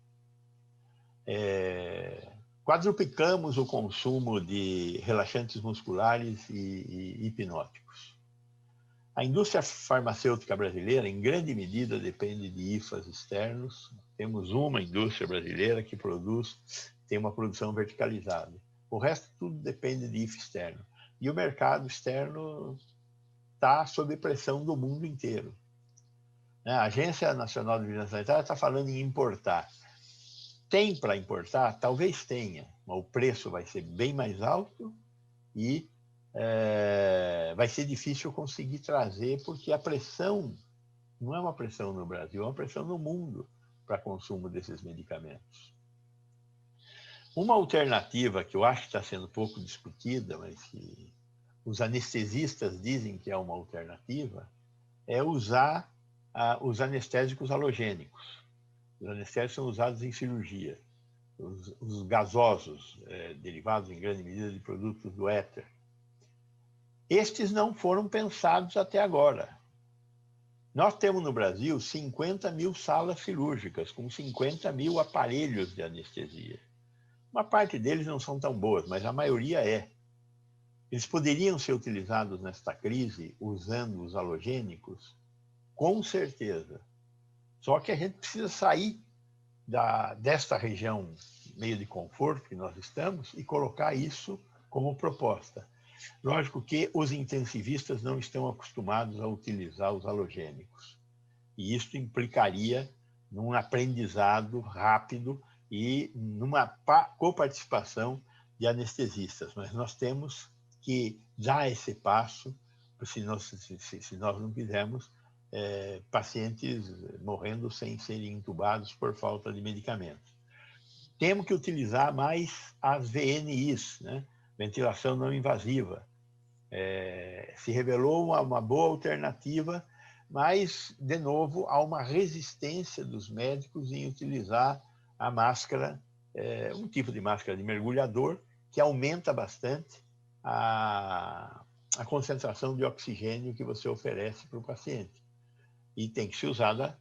Quadruplicamos o consumo de relaxantes musculares e hipnóticos. A indústria farmacêutica brasileira, em grande medida, depende de IFAs externos. Temos uma indústria brasileira que tem uma produção verticalizada. O resto tudo depende de IFA externo. E o mercado externo está sob pressão do mundo inteiro. A Agência Nacional de Vigilância Sanitária está falando em importar. Tem para importar? Talvez tenha, mas o preço vai ser bem mais alto e vai ser difícil conseguir trazer, porque a pressão Não é uma pressão no Brasil, é uma pressão no mundo para consumo desses medicamentos. Uma alternativa que eu acho que está sendo pouco discutida, mas que os anestesistas dizem que é uma alternativa, é usar os anestésicos halogênicos. Os anestésicos são usados em cirurgia. Os gasosos, derivados em grande medida de produtos do éter. Estes não foram pensados até agora. Nós temos no Brasil 50 mil salas cirúrgicas, com 50 mil aparelhos de anestesia. Uma parte deles não são tão boas, mas a maioria é. Eles poderiam ser utilizados nesta crise usando os halogênicos? Com certeza. Só que a gente precisa sair desta região meio de conforto que nós estamos e colocar isso como proposta. Lógico que os intensivistas não estão acostumados a utilizar os halogênicos. E isso implicaria num aprendizado rápido e numa coparticipação de anestesistas. Mas nós temos que dar esse passo, se nós não quisermos pacientes morrendo sem serem entubados por falta de medicamentos. Temos que utilizar mais as VNIs, né? Ventilação não invasiva. Se revelou uma boa alternativa, mas, de novo, há uma resistência dos médicos em utilizar a máscara, um tipo de máscara de mergulhador, que aumenta bastante a concentração de oxigênio que você oferece para o paciente. E tem que ser usada,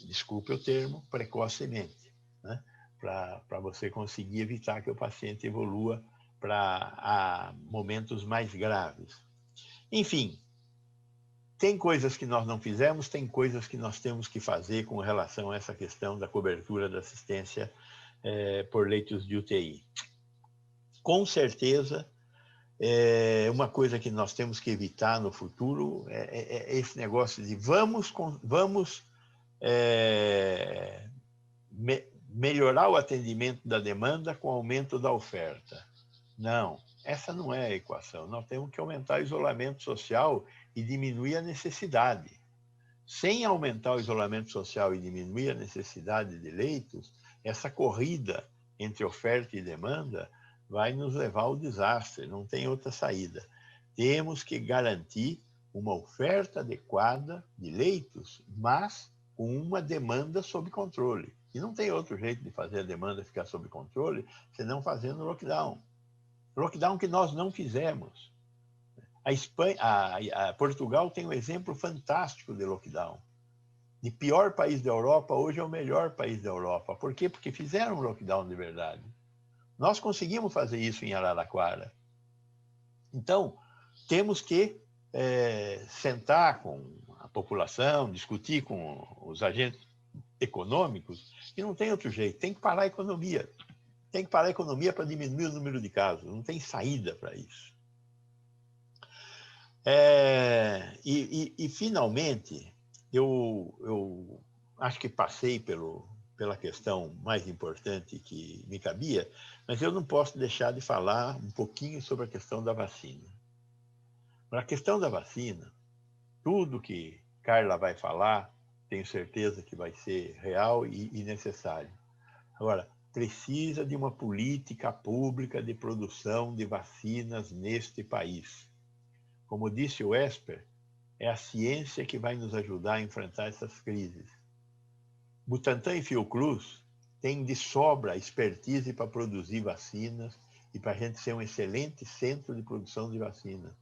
desculpe o termo, precocemente, né? Para você conseguir evitar que o paciente evolua para momentos mais graves. Enfim, tem coisas que nós não fizemos, tem coisas que nós temos que fazer com relação a essa questão da cobertura da assistência por leitos de UTI. Com certeza, uma coisa que nós temos que evitar no futuro é esse negócio de vamos melhorar o atendimento da demanda com o aumento da oferta. Não, essa não é a equação. Nós temos que aumentar o isolamento social e diminuir a necessidade. Sem aumentar o isolamento social e diminuir a necessidade de leitos, essa corrida entre oferta e demanda vai nos levar ao desastre, não tem outra saída. Temos que garantir uma oferta adequada de leitos, mas com uma demanda sob controle. E não tem outro jeito de fazer a demanda ficar sob controle senão fazendo lockdown. Lockdown que nós não fizemos. Portugal tem um exemplo fantástico de lockdown. De pior país da Europa, hoje é o melhor país da Europa. Por quê? Porque fizeram um lockdown de verdade. Nós conseguimos fazer isso em Araraquara. Então, temos que sentar com a população, discutir com os agentes econômicos, e não tem outro jeito, tem que parar a economia. Tem que parar a economia para diminuir o número de casos, não tem saída para isso. Finalmente, eu acho que passei pela questão mais importante que me cabia, mas eu não posso deixar de falar um pouquinho sobre a questão da vacina. Para a questão da vacina, tudo que Carla vai falar, tenho certeza que vai ser real e necessário. Agora, precisa de uma política pública de produção de vacinas neste país. Como disse o Esper, é a ciência que vai nos ajudar a enfrentar essas crises. Butantan e Fiocruz têm de sobra expertise para produzir vacinas e para a gente ser um excelente centro de produção de vacinas.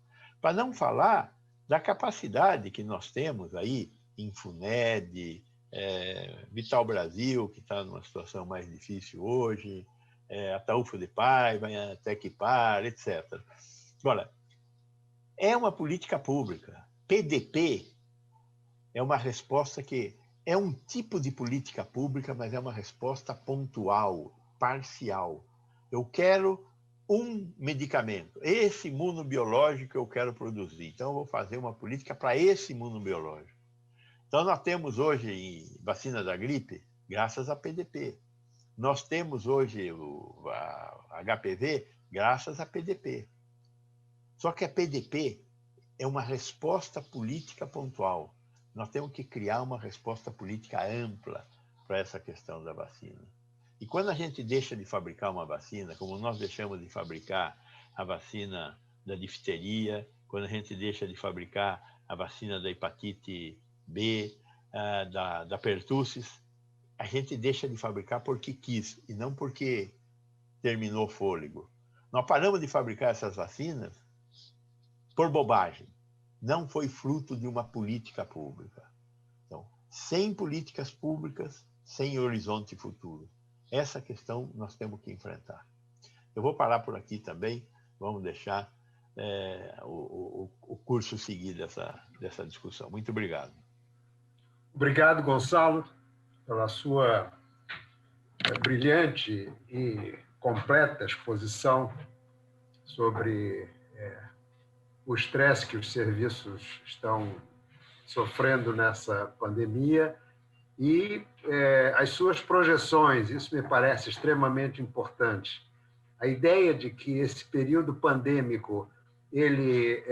Para não falar da capacidade que nós temos aí em FUNED, Vital Brasil, que está numa situação mais difícil hoje, Ataúfo de Paiva, Tecpar, etc. Agora, é uma política pública. PDP é uma resposta que é um tipo de política pública, mas é uma resposta pontual, parcial. Eu quero um medicamento, esse imunobiológico eu quero produzir, então eu vou fazer uma política para esse imunobiológico. Então nós temos hoje vacina da gripe, graças à PDP. Nós temos hoje a HPV, graças à PDP. Só que a PDP é uma resposta política pontual. nós temos que criar uma resposta política ampla para essa questão da vacina. E quando a gente deixa de fabricar uma vacina, como nós deixamos de fabricar a vacina da difteria, quando a gente deixa de fabricar a vacina da hepatite B, da pertussis, a gente deixa de fabricar porque quis e não porque terminou o fôlego. Nós paramos de fabricar essas vacinas por bobagem. Não foi fruto de uma política pública. Então, sem políticas públicas, sem horizonte futuro. Essa questão nós temos que enfrentar. Eu vou parar por aqui também, vamos deixar o curso seguir dessa discussão. Muito obrigado. Obrigado, Gonçalo, pela sua brilhante e completa exposição sobre o estresse que os serviços estão sofrendo nessa pandemia e as suas projeções. Isso me parece extremamente importante. A ideia de que esse período pandêmico ele,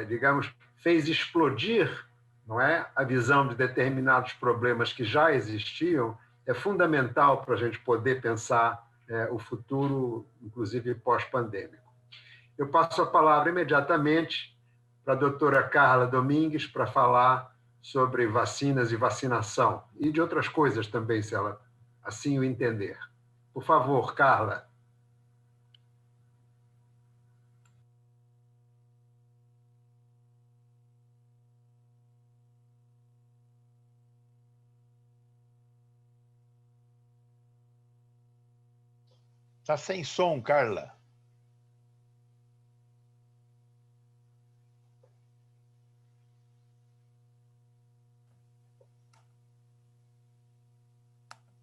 digamos, fez explodir, não é, a visão de determinados problemas que já existiam, é fundamental para a gente poder pensar o futuro, inclusive pós-pandêmico. Eu passo a palavra imediatamente para a doutora Carla Domingues para falar sobre vacinas e vacinação, e de outras coisas também, se ela assim o entender. Por favor, Carla. Está sem som, Carla.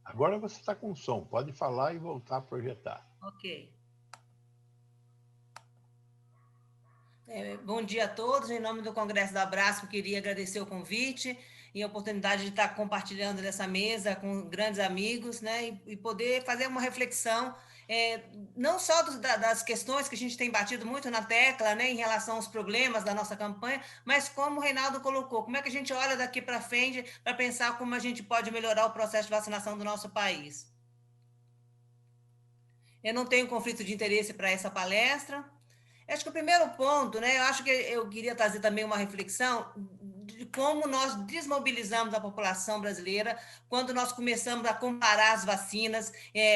Agora você está com som. Pode falar e voltar a projetar. Ok. Bom dia a todos. Em nome do Congresso da Abrasco, queria agradecer o convite e a oportunidade de estar compartilhando dessa mesa com grandes amigos, né, e poder fazer uma reflexão, não só das questões que a gente tem batido muito na tecla, né, em relação aos problemas da nossa campanha, mas como o Reinaldo colocou, como é que a gente olha daqui para frente para pensar como a gente pode melhorar o processo de vacinação do nosso país. Eu não tenho conflito de interesse para essa palestra. Acho que o primeiro ponto, né, eu acho que eu queria trazer também uma reflexão de como nós desmobilizamos a população brasileira quando nós começamos a comparar as vacinas,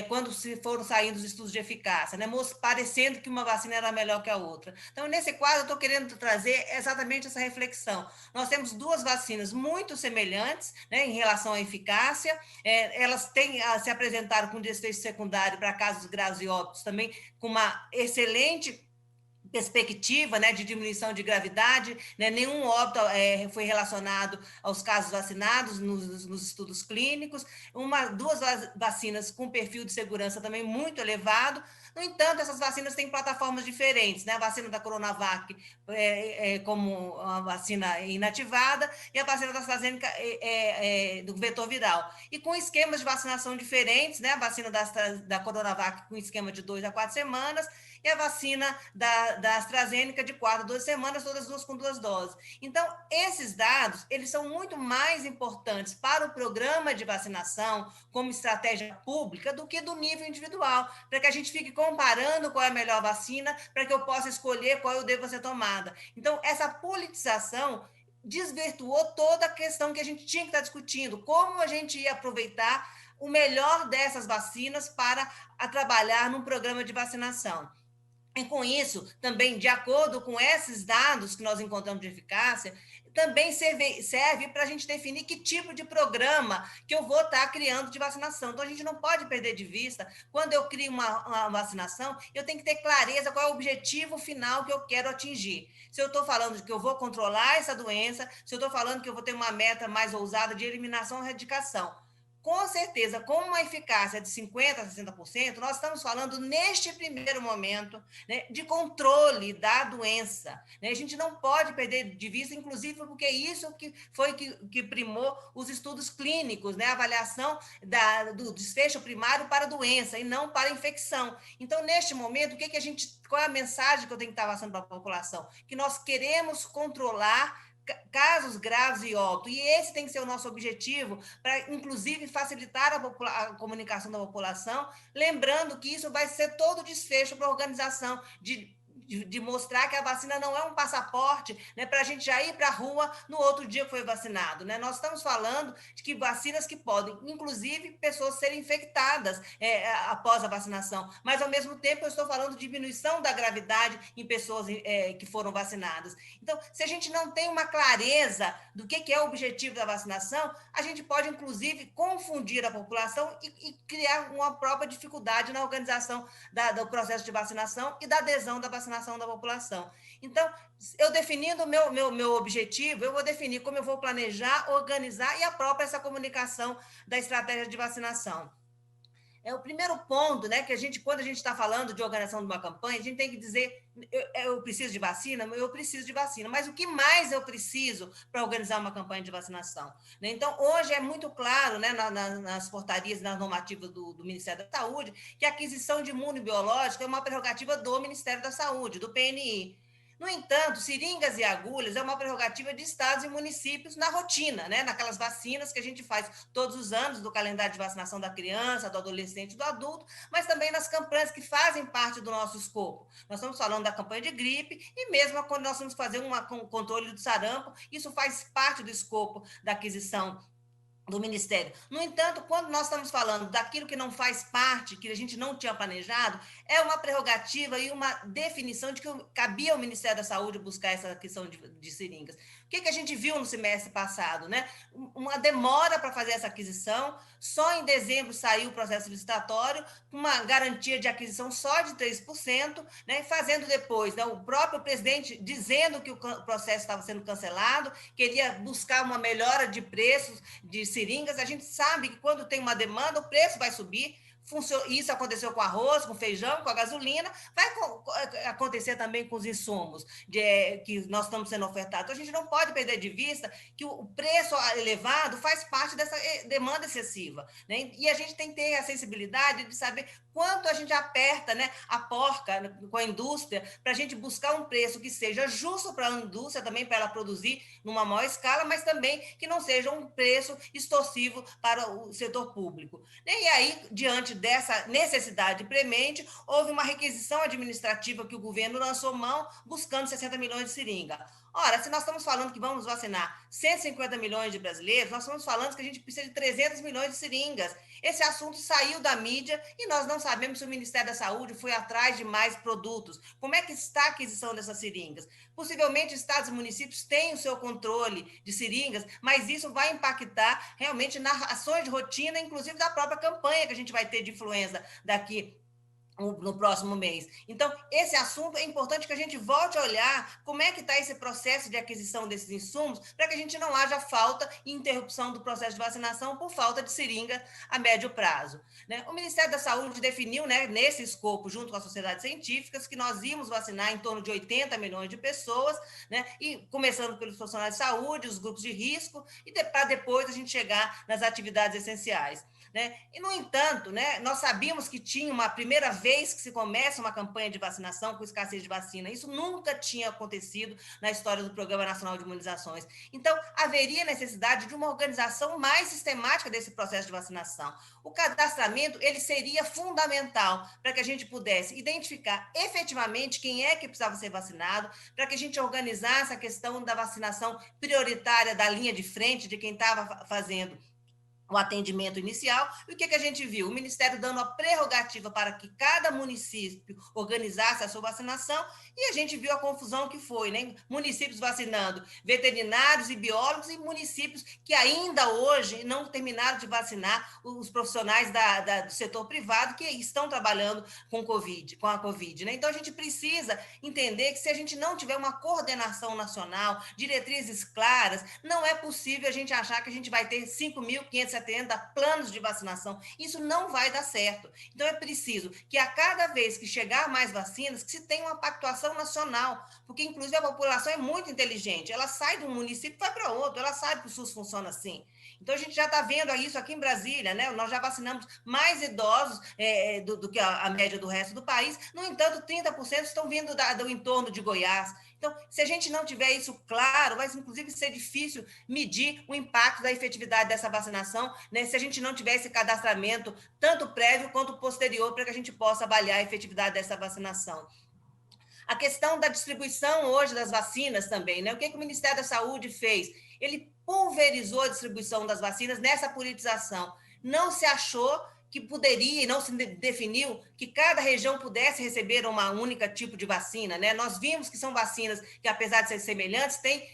quando foram saindo os estudos de eficácia, né, parecendo que uma vacina era melhor que a outra. Então, nesse quadro, eu estou querendo trazer exatamente essa reflexão. Nós temos duas vacinas muito semelhantes, né, em relação à eficácia, elas se apresentaram com desfecho secundário para casos graves e óbitos também, com uma excelente perspectiva, né, de diminuição de gravidade, né, nenhum óbito foi relacionado aos casos vacinados nos estudos clínicos, duas vacinas com perfil de segurança também muito elevado. No entanto, essas vacinas têm plataformas diferentes, né? A vacina da Coronavac como uma vacina inativada e a vacina da AstraZeneca do vetor viral. E com esquemas de vacinação diferentes, né? A vacina da Coronavac com esquema de 2 a 4 semanas e a vacina da AstraZeneca de 4 a 12 semanas, todas duas com 2 doses. Então, esses dados, eles são muito mais importantes para o programa de vacinação como estratégia pública do que do nível individual, para que a gente fique comparando qual é a melhor vacina, para que eu possa escolher qual eu devo ser tomada. Então, essa politização desvirtuou toda a questão que a gente tinha que estar discutindo, como a gente ia aproveitar o melhor dessas vacinas para trabalhar num programa de vacinação. E com isso, também, de acordo com esses dados que nós encontramos de eficácia, também serve para a gente definir que tipo de programa que eu vou estar criando de vacinação. Então, a gente não pode perder de vista, quando eu crio uma vacinação, eu tenho que ter clareza qual é o objetivo final que eu quero atingir. Se eu estou falando de que eu vou controlar essa doença, se eu estou falando que eu vou ter uma meta mais ousada de eliminação ou erradicação. Com certeza, com uma eficácia de 50% a 60%, nós estamos falando, neste primeiro momento, né, de controle da doença. Né? A gente não pode perder de vista, inclusive, porque isso que foi que primou os estudos clínicos, né? A avaliação do desfecho primário para a doença e não para a infecção. Então, neste momento, qual é a mensagem que eu tenho que estar passando para a população? Que nós queremos controlar casos graves e óbito. E esse tem que ser o nosso objetivo, para, inclusive, facilitar a comunicação da população, lembrando que isso vai ser todo desfecho para a organização de mostrar que a vacina não é um passaporte, né, para a gente já ir para a rua no outro dia que foi vacinado. Né? Nós estamos falando de que vacinas que podem, inclusive, pessoas serem infectadas após a vacinação, mas, ao mesmo tempo, eu estou falando de diminuição da gravidade em pessoas que foram vacinadas. Então, se a gente não tem uma clareza do que é o objetivo da vacinação, a gente pode, inclusive, confundir a população e criar uma própria dificuldade na organização do processo de vacinação e da adesão da vacinação da população. Então, eu definindo o meu objetivo, eu vou definir como eu vou planejar, organizar e a própria essa comunicação da estratégia de vacinação. É o primeiro ponto, né, que quando a gente está falando de organização de uma campanha, a gente tem que dizer, eu preciso de vacina? Eu preciso de vacina, mas o que mais eu preciso para organizar uma campanha de vacinação? Né? Então, hoje é muito claro, né, nas portarias e nas normativas do Ministério da Saúde, que a aquisição de imunobiológico é uma prerrogativa do Ministério da Saúde, do PNI. No entanto, seringas e agulhas é uma prerrogativa de estados e municípios na rotina, né? Naquelas vacinas que a gente faz todos os anos, do calendário de vacinação da criança, do adolescente e do adulto, mas também nas campanhas que fazem parte do nosso escopo. Nós estamos falando da campanha de gripe e mesmo quando nós vamos fazer um controle do sarampo, isso faz parte do escopo da aquisição do Ministério. No entanto, quando nós estamos falando daquilo que não faz parte, que a gente não tinha planejado, é uma prerrogativa e uma definição de que cabia ao Ministério da Saúde buscar essa questão de seringas. O que a gente viu no semestre passado? Né? Uma demora para fazer essa aquisição, só em dezembro saiu o processo licitatório, com uma garantia de aquisição só de 3%, né? Fazendo depois, né? O próprio presidente dizendo que o processo estava sendo cancelado, queria buscar uma melhora de preços de seringas. A gente sabe que quando tem uma demanda, o preço vai subir. Isso aconteceu com arroz, com feijão, com a gasolina, vai acontecer também com os insumos que nós estamos sendo ofertados. Então, a gente não pode perder de vista que o preço elevado faz parte dessa demanda excessiva. Né? E a gente tem que ter a sensibilidade de saber quanto a gente aperta, né, a porca com a indústria para a gente buscar um preço que seja justo para a indústria, também para ela produzir numa maior escala, mas também que não seja um preço extorsivo para o setor público. E aí, diante dessa necessidade premente, houve uma requisição administrativa que o governo lançou mão, buscando 60 milhões de seringa. Ora, se nós estamos falando que vamos vacinar 150 milhões de brasileiros, nós estamos falando que a gente precisa de 300 milhões de seringas. Esse assunto saiu da mídia e nós não sabemos se o Ministério da Saúde foi atrás de mais produtos. Como é que está a aquisição dessas seringas? Possivelmente, estados e municípios têm o seu controle de seringas, mas isso vai impactar realmente nas ações de rotina, inclusive da própria campanha que a gente vai ter de influenza daqui no próximo mês. Então, esse assunto é importante que a gente volte a olhar como é que está esse processo de aquisição desses insumos, para que a gente não haja falta e interrupção do processo de vacinação por falta de seringa a médio prazo. Né? O Ministério da Saúde definiu, né, nesse escopo, junto com as sociedades científicas, que nós íamos vacinar em torno de 80 milhões de pessoas, né, e começando pelos profissionais de saúde, os grupos de risco, e para depois a gente chegar nas atividades essenciais. Né? E, no entanto, né, nós sabíamos que tinha uma primeira vez que se começa uma campanha de vacinação com escassez de vacina. Isso nunca tinha acontecido na história do Programa Nacional de Imunizações. Então, haveria necessidade de uma organização mais sistemática desse processo de vacinação. O cadastramento ele seria fundamental para que a gente pudesse identificar efetivamente quem é que precisava ser vacinado, para que a gente organizasse a questão da vacinação prioritária da linha de frente de quem estava fazendo o atendimento inicial. E o que a gente viu? O Ministério dando a prerrogativa para que cada município organizasse a sua vacinação, e a gente viu a confusão que foi, né? Municípios vacinando veterinários e biólogos, e municípios que ainda hoje não terminaram de vacinar os profissionais do setor privado que estão trabalhando com a Covid. Né? Então, a gente precisa entender que se a gente não tiver uma coordenação nacional, diretrizes claras, não é possível a gente achar que a gente vai ter 5.570 planos de vacinação. Isso não vai dar certo. Então, é preciso que a cada vez que chegar mais vacinas, que se tenha uma pactuação nacional, porque, inclusive, a população é muito inteligente. Ela sai de um município e vai para outro, ela sabe que o SUS funciona assim. Então, a gente já está vendo isso aqui em Brasília, né? Nós já vacinamos mais idosos do que a média do resto do país. No entanto, 30% estão vindo do entorno de Goiás. Então, se a gente não tiver isso claro, vai inclusive ser difícil medir o impacto da efetividade dessa vacinação, né? Se a gente não tiver esse cadastramento, tanto prévio quanto posterior, para que a gente possa avaliar a efetividade dessa vacinação. A questão da distribuição hoje das vacinas também, né? O que o Ministério da Saúde fez? Ele pulverizou a distribuição das vacinas nessa politização. Não se achou que poderia, e não se definiu que cada região pudesse receber uma única tipo de vacina, né? Nós vimos que são vacinas que, apesar de serem semelhantes, têm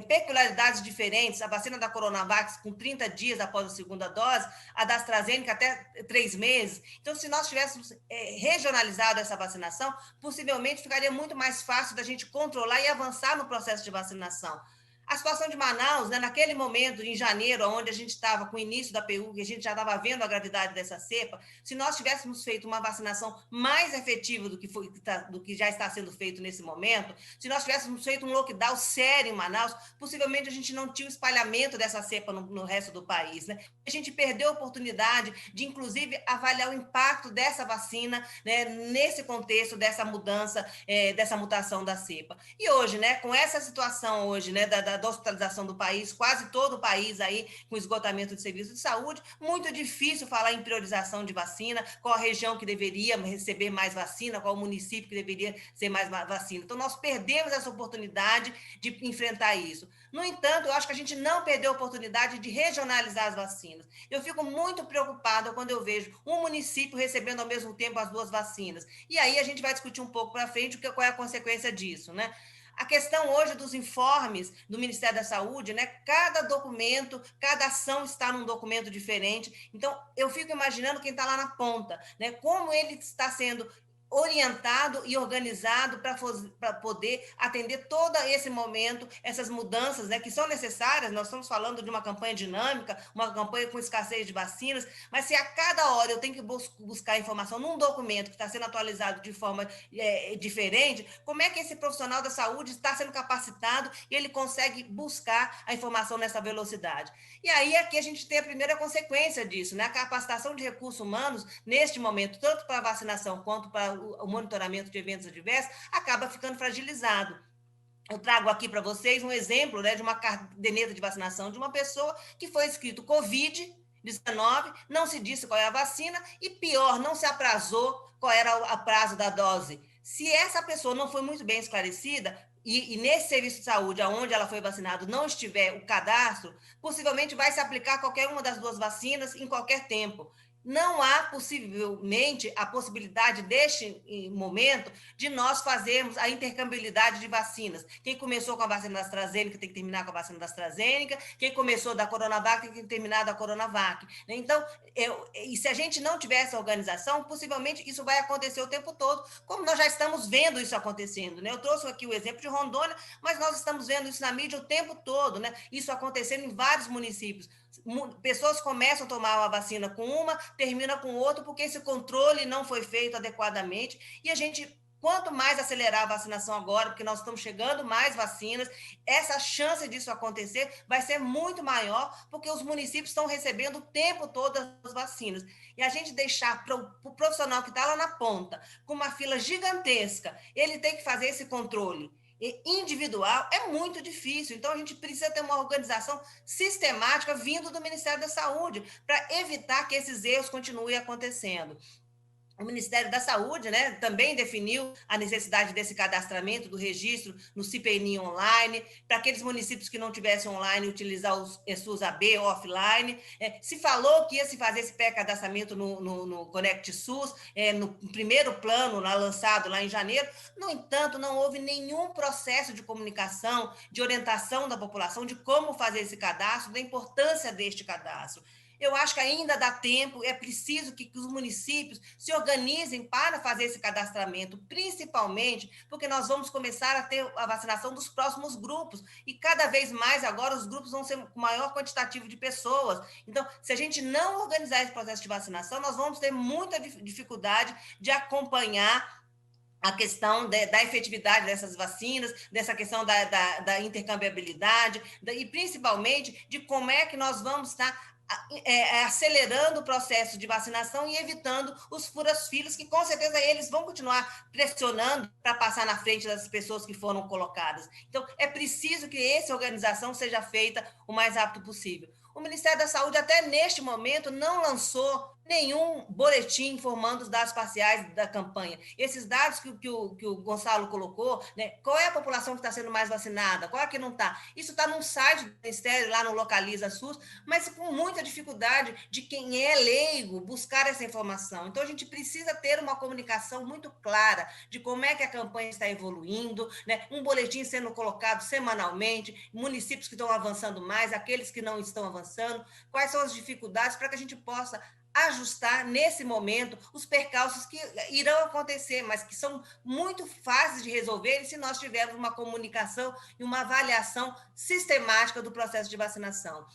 peculiaridades diferentes. A vacina da Coronavac, com 30 dias após a segunda dose, a da AstraZeneca até 3 meses. Então, se nós tivéssemos regionalizado essa vacinação, possivelmente ficaria muito mais fácil da gente controlar e avançar no processo de vacinação. A situação de Manaus, né, naquele momento, em janeiro, onde a gente estava com o início da PU, que a gente já estava vendo a gravidade dessa cepa, se nós tivéssemos feito uma vacinação mais efetiva do que já está sendo feito nesse momento, se nós tivéssemos feito um lockdown sério em Manaus, possivelmente a gente não tinha o espalhamento dessa cepa no resto do país, né? A gente perdeu a oportunidade de, inclusive, avaliar o impacto dessa vacina, né, nesse contexto dessa mudança, dessa mutação da cepa. E hoje, né, com essa situação hoje, né, da hospitalização do país, quase todo o país aí com esgotamento de serviços de saúde, muito difícil falar em priorização de vacina, qual a região que deveria receber mais vacina, qual o município que deveria ser mais vacina. Então, nós perdemos essa oportunidade de enfrentar isso. No entanto, eu acho que a gente não perdeu a oportunidade de regionalizar as vacinas. Eu fico muito preocupada quando eu vejo um município recebendo ao mesmo tempo as 2 vacinas. E aí a gente vai discutir um pouco para frente qual é a consequência disso, né? A questão hoje dos informes do Ministério da Saúde, né? Cada documento, cada ação está num documento diferente. Então, eu fico imaginando quem está lá na ponta, né? Como ele está sendo orientado e organizado para poder atender todo esse momento, essas mudanças, né, que são necessárias. Nós estamos falando de uma campanha dinâmica, uma campanha com escassez de vacinas, mas se a cada hora eu tenho que buscar informação num documento que está sendo atualizado de forma diferente, como é que esse profissional da saúde está sendo capacitado e ele consegue buscar a informação nessa velocidade? E aí aqui a gente tem a primeira consequência disso, né? A capacitação de recursos humanos, neste momento, tanto para a vacinação quanto para o monitoramento de eventos adversos, acaba ficando fragilizado. Eu trago aqui para vocês um exemplo, né, de uma caderneta de vacinação de uma pessoa que foi escrito Covid-19, não se disse qual é a vacina e, pior, não se aprazou qual era o prazo da dose. Se essa pessoa não foi muito bem esclarecida, e nesse serviço de saúde, onde ela foi vacinada, não estiver o cadastro, possivelmente vai se aplicar qualquer uma das 2 vacinas em qualquer tempo. Não há possivelmente a possibilidade deste momento de nós fazermos a intercambiabilidade de vacinas. Quem começou com a vacina da AstraZeneca tem que terminar com a vacina da AstraZeneca, quem começou da Coronavac tem que terminar da Coronavac. Então, e se a gente não tiver essa organização, possivelmente isso vai acontecer o tempo todo, como nós já estamos vendo isso acontecendo, né? Eu trouxe aqui o exemplo de Rondônia, mas nós estamos vendo isso na mídia o tempo todo, né? Isso acontecendo em vários municípios. Pessoas começam a tomar uma vacina com uma, termina com outra, porque esse controle não foi feito adequadamente, e a gente, quanto mais acelerar a vacinação agora, porque nós estamos chegando mais vacinas, essa chance disso acontecer vai ser muito maior, porque os municípios estão recebendo o tempo todo as vacinas. E a gente deixar para o profissional que está lá na ponta, com uma fila gigantesca, ele tem que fazer esse controle individual, é muito difícil. Então, a gente precisa ter uma organização sistemática vindo do Ministério da Saúde para evitar que esses erros continuem acontecendo. O Ministério da Saúde, né, também definiu a necessidade desse cadastramento, do registro no CPNI online, para aqueles municípios que não tivessem online, utilizar o SUS AB offline. Se falou que ia se fazer esse pré-cadastramento no Conect SUS, no primeiro plano lançado lá em janeiro. No entanto, não houve nenhum processo de comunicação, de orientação da população de como fazer esse cadastro, da importância deste cadastro. Eu acho que ainda dá tempo, é preciso que os municípios se organizem para fazer esse cadastramento, principalmente porque nós vamos começar a ter a vacinação dos próximos grupos, e cada vez mais agora os grupos vão ser com maior quantitativo de pessoas. Então, se a gente não organizar esse processo de vacinação, nós vamos ter muita dificuldade de acompanhar a questão da efetividade dessas vacinas, dessa questão da intercambiabilidade, e principalmente de como é que nós vamos estar acelerando o processo de vacinação e evitando os furas-filas, que com certeza eles vão continuar pressionando para passar na frente das pessoas que foram colocadas. Então, é preciso que essa organização seja feita o mais rápido possível. O Ministério da Saúde, até neste momento, não lançou nenhum boletim informando os dados parciais da campanha. Esses dados que o Gonçalo colocou, né, qual é a população que está sendo mais vacinada, qual é que não está, isso está num site do Ministério, lá no Localiza SUS, mas com muita dificuldade de quem é leigo buscar essa informação. Então, a gente precisa ter uma comunicação muito clara de como é que a campanha está evoluindo, né, um boletim sendo colocado semanalmente, municípios que estão avançando mais, aqueles que não estão avançando, quais são as dificuldades para que a gente possa ajustar nesse momento os percalços que irão acontecer, mas que são muito fáceis de resolver se nós tivermos uma comunicação e uma avaliação sistemática do processo de vacinação.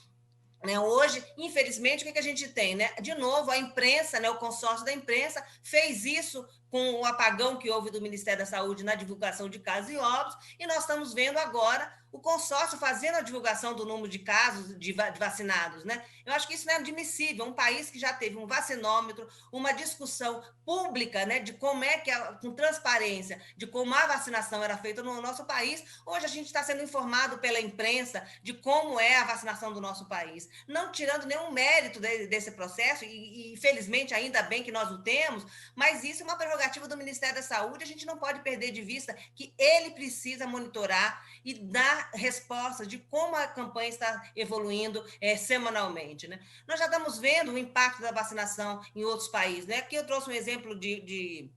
Hoje, infelizmente, o que a gente tem? Né? De novo, a imprensa, né, o consórcio da imprensa, fez isso com o apagão que houve do Ministério da Saúde na divulgação de casos e óbitos, e nós estamos vendo agora o consórcio fazendo a divulgação do número de casos de vacinados. Né? Eu acho que isso não é admissível. Um país que já teve um vacinômetro, uma discussão pública, né, de como é que, com transparência, de como a vacinação era feita no nosso país, hoje a gente está sendo informado pela imprensa de como é a vacinação do nosso país, não tirando nenhum mérito desse processo, e infelizmente ainda bem que nós o temos, mas isso é uma prerrogativa do Ministério da Saúde, a gente não pode perder de vista que ele precisa monitorar e dar respostas de como a campanha está evoluindo semanalmente. Né? Nós já estamos vendo o impacto da vacinação em outros países. Né? Aqui eu trouxe um exemplo de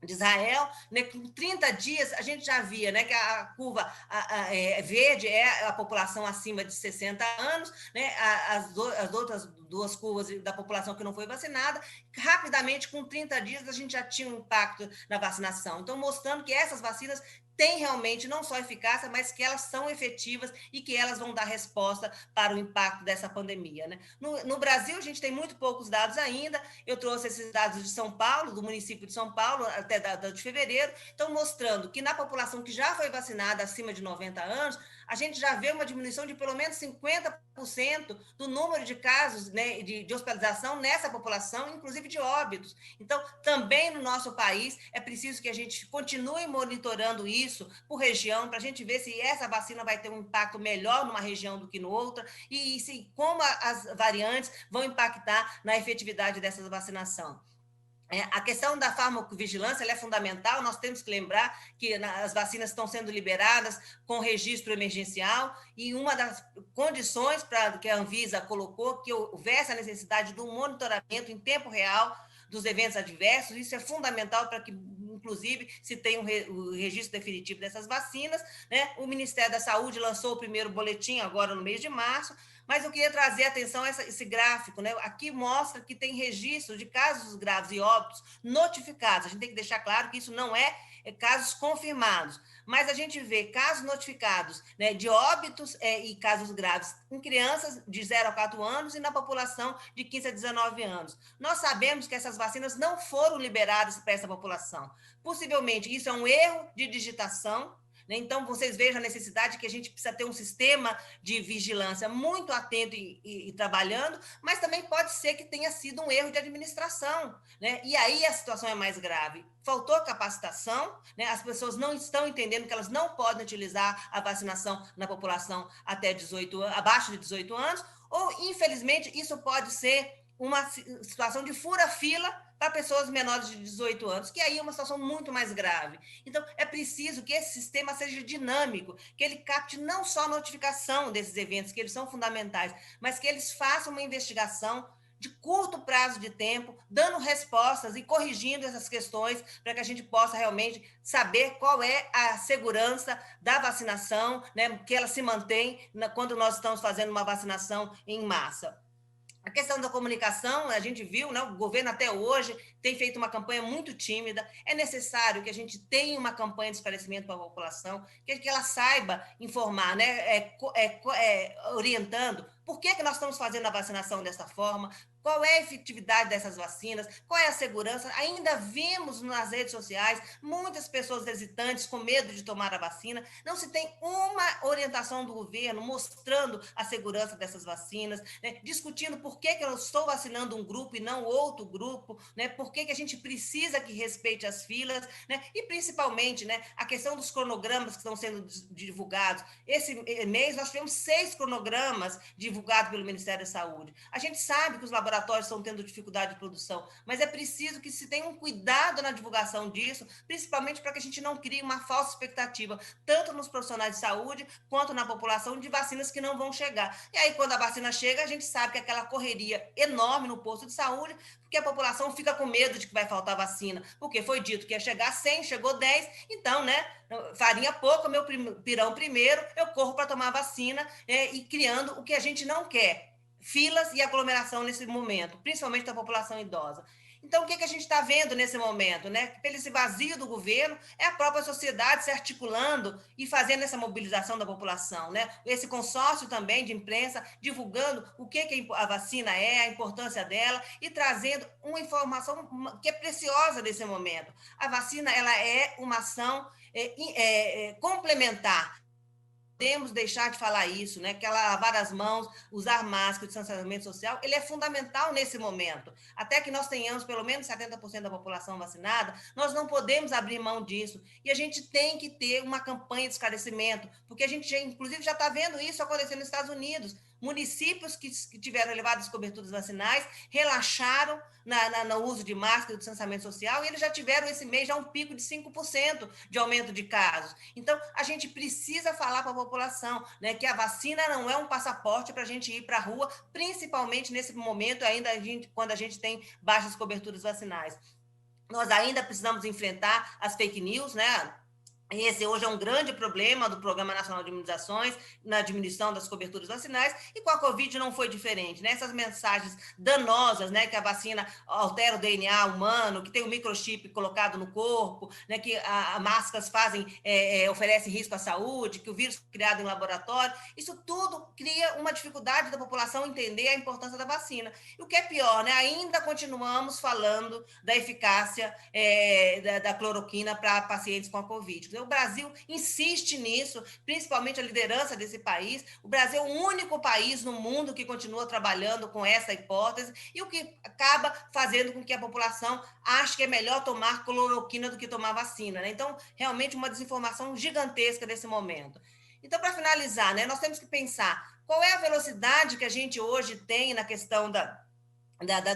Israel, né, com 30 dias a gente já via, né, que a curva verde é a população acima de 60 anos, né, as outras duas curvas da população que não foi vacinada, rapidamente, com 30 dias, a gente já tinha um impacto na vacinação. Então, mostrando que essas vacinas têm realmente não só eficácia, mas que elas são efetivas e que elas vão dar resposta para o impacto dessa pandemia. Né? No Brasil, a gente tem muito poucos dados ainda. Eu trouxe esses dados de São Paulo, do município de São Paulo, até data de fevereiro, então mostrando que na população que já foi vacinada acima de 90 anos, a gente já vê uma diminuição de pelo menos 50% do número de casos, né, de hospitalização nessa população, inclusive de óbitos. Então, também no nosso país, é preciso que a gente continue monitorando isso por região, para a gente ver se essa vacina vai ter um impacto melhor numa região do que no outra, e como as variantes vão impactar na efetividade dessa vacinação. A questão da farmacovigilância ela é fundamental, nós temos que lembrar que as vacinas estão sendo liberadas com registro emergencial, e uma das condições que a Anvisa colocou que houvesse a necessidade de um monitoramento em tempo real dos eventos adversos. Isso é fundamental para que, inclusive, se tenha o registro definitivo dessas vacinas. Né? O Ministério da Saúde lançou o primeiro boletim agora no mês de março, mas eu queria trazer atenção a esse gráfico. Né? Aqui mostra que tem registro de casos graves e óbitos notificados. A gente tem que deixar claro que isso não é casos confirmados, mas a gente vê casos notificados, né, de óbitos e casos graves em crianças de 0 a 4 anos e na população de 15 a 19 anos. Nós sabemos que essas vacinas não foram liberadas para essa população. Possivelmente, isso é um erro de digitação. Então, vocês vejam a necessidade que a gente precisa ter um sistema de vigilância muito atento e trabalhando, mas também pode ser que tenha sido um erro de administração, né? E aí a situação é mais grave. Faltou capacitação, né? As pessoas não estão entendendo que elas não podem utilizar a vacinação na população até abaixo de 18 anos, ou, infelizmente, isso pode ser uma situação de fura-fila para pessoas menores de 18 anos, que aí é uma situação muito mais grave. Então, é preciso que esse sistema seja dinâmico, que ele capte não só a notificação desses eventos, que eles são fundamentais, mas que eles façam uma investigação de curto prazo de tempo, dando respostas e corrigindo essas questões para que a gente possa realmente saber qual é a segurança da vacinação, né, que ela se mantém quando nós estamos fazendo uma vacinação em massa. A questão da comunicação, a gente viu, né, o governo até hoje tem feito uma campanha muito tímida. É necessário que a gente tenha uma campanha de esclarecimento para a população, que ela saiba informar, né, orientando por que nós estamos fazendo a vacinação dessa forma, qual é a efetividade dessas vacinas, qual é a segurança. Ainda vemos nas redes sociais muitas pessoas hesitantes, com medo de tomar a vacina. Não se tem uma orientação do governo mostrando a segurança dessas vacinas, né? Discutindo por que eu estou vacinando um grupo e não outro grupo, né? Por que a gente precisa que respeite as filas, né? E principalmente, né, a questão dos cronogramas que estão sendo divulgados. Esse mês nós tivemos 6 cronogramas divulgados pelo Ministério da Saúde. A gente sabe que os laboratórios estão tendo dificuldade de produção, mas é preciso que se tenha um cuidado na divulgação disso, principalmente para que a gente não crie uma falsa expectativa, tanto nos profissionais de saúde quanto na população, de vacinas que não vão chegar. E aí, quando a vacina chega, a gente sabe que aquela correria enorme no posto de saúde, porque a população fica com medo de que vai faltar vacina, porque foi dito que ia chegar 100, chegou 10, então, né, farinha pouco, meu pirão primeiro, eu corro para tomar vacina, e criando o que a gente não quer, filas e aglomeração nesse momento, principalmente da população idosa. Então, o que a gente está vendo nesse momento, né? Pelo esse vazio do governo, é a própria sociedade se articulando e fazendo essa mobilização da população, né? Esse consórcio também de imprensa, divulgando o que a vacina é, a importância dela, e trazendo uma informação que é preciosa nesse momento. A vacina, ela é uma ação complementar. Podemos deixar de falar isso, né? Que ela lavar as mãos, usar máscara, o distanciamento social, ele é fundamental nesse momento. Até que nós tenhamos pelo menos 70% da população vacinada, nós não podemos abrir mão disso. E a gente tem que ter uma campanha de esclarecimento, porque a gente, inclusive, já está vendo isso acontecendo nos Estados Unidos. Municípios que tiveram elevadas coberturas vacinais relaxaram no uso de máscara e distanciamento social, e eles já tiveram esse mês já um pico de 5% de aumento de casos. Então, a gente precisa falar para a população, né, que a vacina não é um passaporte para a gente ir para a rua, principalmente nesse momento, ainda quando a gente tem baixas coberturas vacinais. Nós ainda precisamos enfrentar as fake news, né? Esse hoje é um grande problema do Programa Nacional de Imunizações, na diminuição das coberturas vacinais, e com a Covid não foi diferente, né? Essas mensagens danosas, né? Que a vacina altera o DNA humano, que tem um microchip colocado no corpo, né? Que máscaras oferecem risco à saúde, que o vírus foi criado em laboratório. Isso tudo cria uma dificuldade da população entender a importância da vacina. E o que é pior, né? Ainda continuamos falando da eficácia da cloroquina para pacientes com a Covid. O Brasil insiste nisso, principalmente a liderança desse país. O Brasil é o único país no mundo que continua trabalhando com essa hipótese, e o que acaba fazendo com que a população ache que é melhor tomar cloroquina do que tomar vacina, né? Então, realmente uma desinformação gigantesca nesse momento. Então, para finalizar, né, nós temos que pensar qual é a velocidade que a gente hoje tem na questão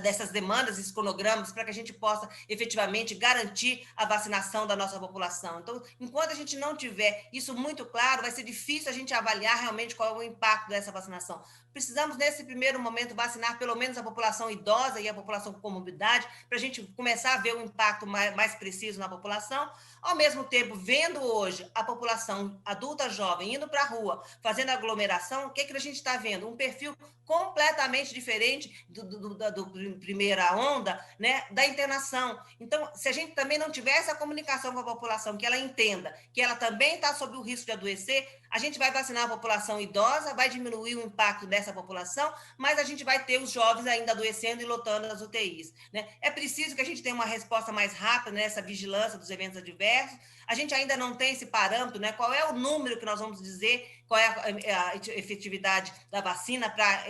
dessas demandas, esses cronogramas, para que a gente possa efetivamente garantir a vacinação da nossa população. Então, enquanto a gente não tiver isso muito claro, vai ser difícil a gente avaliar realmente qual é o impacto dessa vacinação. Precisamos, nesse primeiro momento, vacinar pelo menos a população idosa e a população com comorbidade, para a gente começar a ver o impacto mais preciso na população. Ao mesmo tempo, vendo hoje a população adulta jovem indo para a rua, fazendo aglomeração, o que a gente está vendo? Um perfil completamente diferente do primeira onda, né, da internação. Então, se a gente também não tiver essa comunicação com a população, que ela entenda que ela também está sob o risco de adoecer, a gente vai vacinar a população idosa, vai diminuir o impacto dessa população, mas a gente vai ter os jovens ainda adoecendo e lotando as UTIs, né? É preciso que a gente tenha uma resposta mais rápida nessa vigilância dos eventos adversos. A gente ainda não tem esse parâmetro, né? Qual é o número que nós vamos dizer, qual é a efetividade da vacina para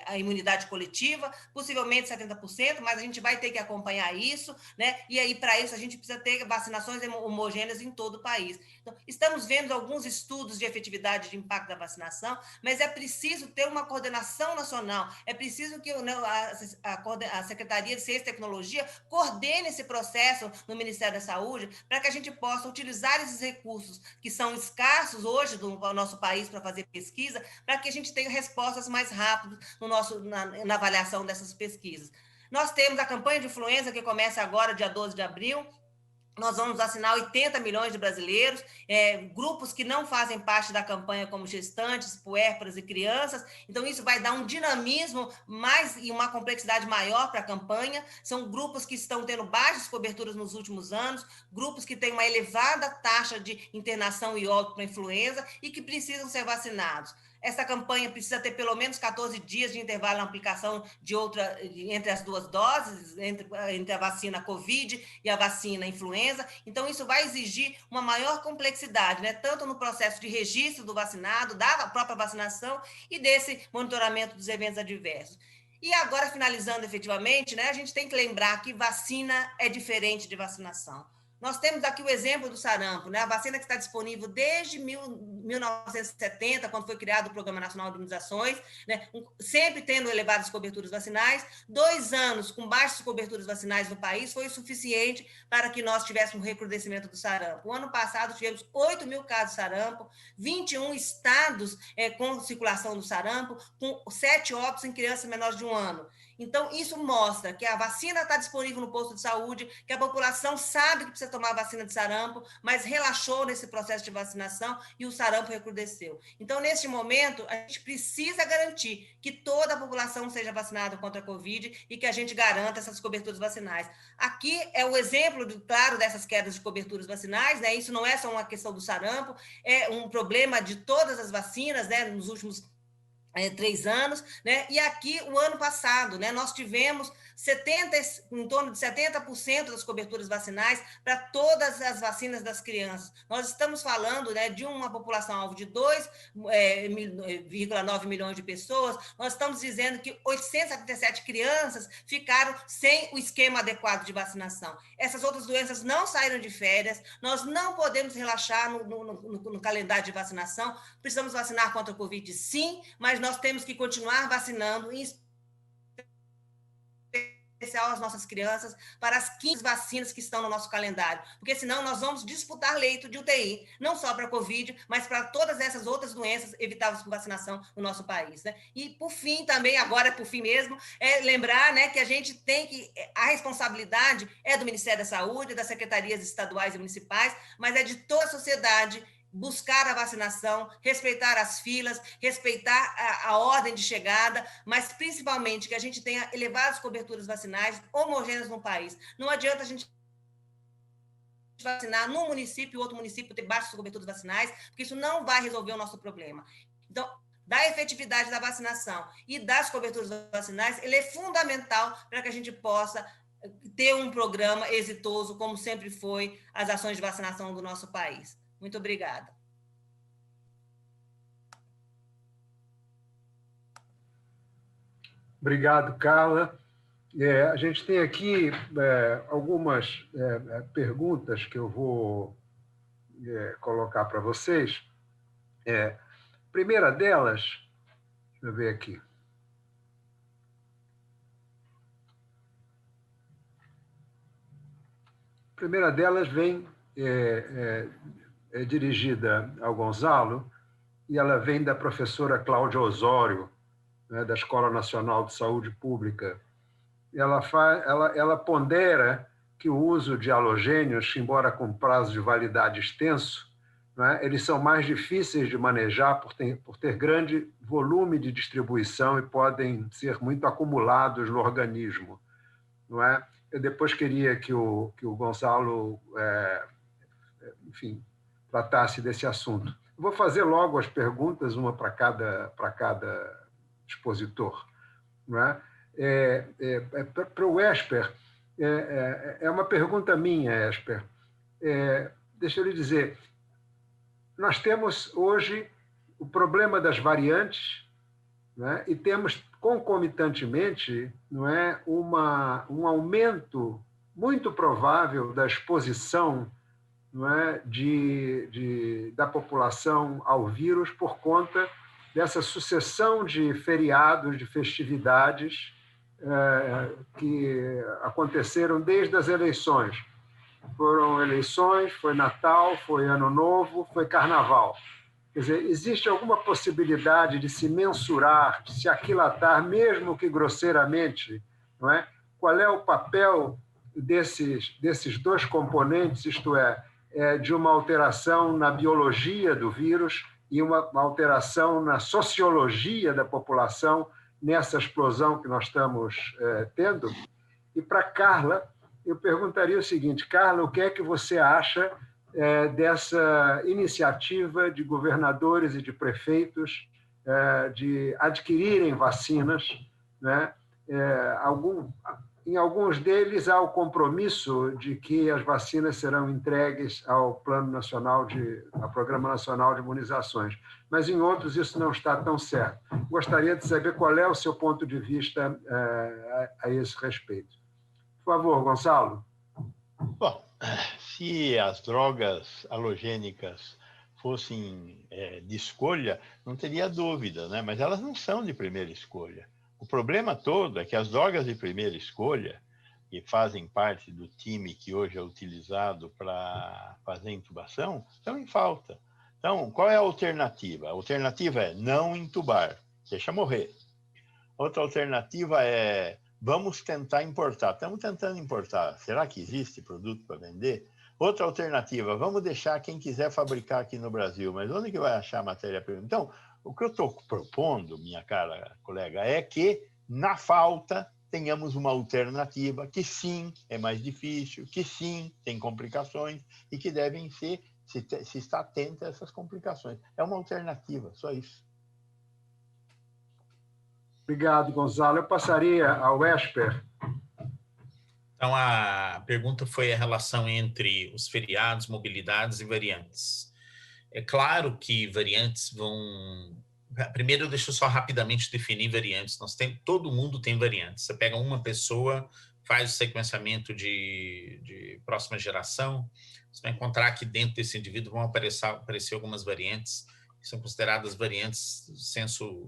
a imunidade coletiva, possivelmente 70%, mas a gente vai ter que acompanhar isso, né? E aí, para isso, a gente precisa ter vacinações homogêneas em todo o país. Então, estamos vendo alguns estudos de efetividade de impacto da vacinação, mas é preciso ter uma coordenação nacional, é preciso que a Secretaria de Ciência e Tecnologia coordene esse processo no Ministério da Saúde, para que a gente possa utilizar esses recursos que são escassos hoje no nosso país para fazer pesquisa, para que a gente tenha respostas mais rápidas na avaliação dessas pesquisas. Nós temos a campanha de influenza que começa agora, dia 12 de abril. Nós vamos vacinar 80 milhões de brasileiros, grupos que não fazem parte da campanha, como gestantes, puérperas e crianças. Então, isso vai dar um dinamismo e uma complexidade maior para a campanha. São grupos que estão tendo baixas coberturas nos últimos anos, grupos que têm uma elevada taxa de internação e óbito para influenza e que precisam ser vacinados. Essa campanha precisa ter pelo menos 14 dias de intervalo na aplicação de entre as duas doses, entre a vacina Covid e a vacina influenza. Então, isso vai exigir uma maior complexidade, né? Tanto no processo de registro do vacinado, da própria vacinação e desse monitoramento dos eventos adversos. E agora, finalizando efetivamente, né, a gente tem que lembrar que vacina é diferente de vacinação. Nós temos aqui o exemplo do sarampo, né? A vacina que está disponível desde 1970, quando foi criado o Programa Nacional de Imunizações, né? Sempre tendo elevadas coberturas vacinais. 2 anos com baixas coberturas vacinais no país foi o suficiente para que nós tivéssemos um recrudescimento do sarampo. O ano passado tivemos 8 mil casos de sarampo, 21 estados com circulação do sarampo, com 7 óbitos em crianças menores de 1 ano. Então, isso mostra que a vacina está disponível no posto de saúde, que a população sabe que precisa tomar a vacina de sarampo, mas relaxou nesse processo de vacinação e o sarampo recrudesceu. Então, neste momento, a gente precisa garantir que toda a população seja vacinada contra a Covid e que a gente garanta essas coberturas vacinais. Aqui é o exemplo, claro, dessas quedas de coberturas vacinais, né? Isso não é só uma questão do sarampo, é um problema de todas as vacinas, né? Nos últimos 3 anos, né? E aqui, o ano passado, né, nós tivemos em torno de 70% das coberturas vacinais para todas as vacinas das crianças. Nós estamos falando, né, de uma população-alvo de 2,9 milhões de pessoas. Nós estamos dizendo que 877 crianças ficaram sem o esquema adequado de vacinação. Essas outras doenças não saíram de férias, nós não podemos relaxar no calendário de vacinação. Precisamos vacinar contra a Covid, sim, mas nós temos que continuar vacinando, em especial as nossas crianças, para as 15 vacinas que estão no nosso calendário, porque senão nós vamos disputar leito de UTI, não só para a Covid, mas para todas essas outras doenças evitáveis por vacinação no nosso país, né? E, por fim, também, agora por fim mesmo, lembrar, né, que a gente tem que, a responsabilidade é do Ministério da Saúde, das secretarias estaduais e municipais, mas é de toda a sociedade buscar a vacinação, respeitar as filas, respeitar a ordem de chegada, mas principalmente que a gente tenha elevadas coberturas vacinais homogêneas no país. Não adianta a gente vacinar num município e outro município ter baixas coberturas vacinais, porque isso não vai resolver o nosso problema. Então, da efetividade da vacinação e das coberturas vacinais, ele é fundamental para que a gente possa ter um programa exitoso, como sempre foi as ações de vacinação do nosso país. Muito obrigada. Obrigado, Carla. A gente tem aqui algumas perguntas que eu vou colocar para vocês. A primeira delas, deixa eu ver aqui. A primeira delas vem dirigida ao Gonzalo, e ela vem da professora Cláudia Osório, né, da Escola Nacional de Saúde Pública. Ela pondera que o uso de halogênios, embora com prazo de validade extenso, né, eles são mais difíceis de manejar por ter grande volume de distribuição e podem ser muito acumulados no organismo. Não é? Eu depois queria que o Gonzalo, enfim, tratasse desse assunto. Eu vou fazer logo as perguntas, uma para cada expositor. Não é? Para o Esper, é uma pergunta minha, Esper. Deixa eu lhe dizer, nós temos hoje o problema das variantes, não é? E temos concomitantemente, não é, um aumento muito provável da exposição, não é, da população ao vírus por conta dessa sucessão de feriados, de festividades que aconteceram desde as eleições. Foram eleições, foi Natal, foi Ano Novo, foi Carnaval. Quer dizer, existe alguma possibilidade de se mensurar, de se aquilatar, mesmo que grosseiramente, não é? Qual é o papel desses dois componentes, isto é, de uma alteração na biologia do vírus e uma alteração na sociologia da população nessa explosão que nós estamos tendo? E para Carla, eu perguntaria o seguinte: Carla, o que é que você acha dessa iniciativa de governadores e de prefeitos de adquirirem vacinas, né? Em alguns deles há o compromisso de que as vacinas serão entregues ao Programa Nacional de Imunizações, mas em outros isso não está tão certo. Gostaria de saber qual é o seu ponto de vista a esse respeito. Por favor, Gonçalo. Bom, se as drogas halogênicas fossem de escolha, não teria dúvida, né? Mas elas não são de primeira escolha. O problema todo é que as drogas de primeira escolha, que fazem parte do time que hoje é utilizado para fazer intubação, estão em falta. Então, qual é a alternativa? A alternativa é não intubar, deixa morrer. Outra alternativa é vamos tentar importar. Estamos tentando importar. Será que existe produto para vender? Outra alternativa, vamos deixar quem quiser fabricar aqui no Brasil, mas onde que vai achar matéria-prima? Então, o que eu estou propondo, minha cara colega, é que, na falta, tenhamos uma alternativa que, sim, é mais difícil, que, sim, tem complicações e que devem se estar atento a essas complicações. É uma alternativa, só isso. Obrigado, Gonçalo. Eu passaria ao Esper. Então, a pergunta foi a relação entre os feriados, mobilidades e variantes. É claro que variantes vão... Primeiro, deixa eu só rapidamente definir variantes. Todo mundo tem variantes. Você pega uma pessoa, faz o sequenciamento de próxima geração, você vai encontrar que dentro desse indivíduo vão aparecer algumas variantes, que são consideradas variantes sensu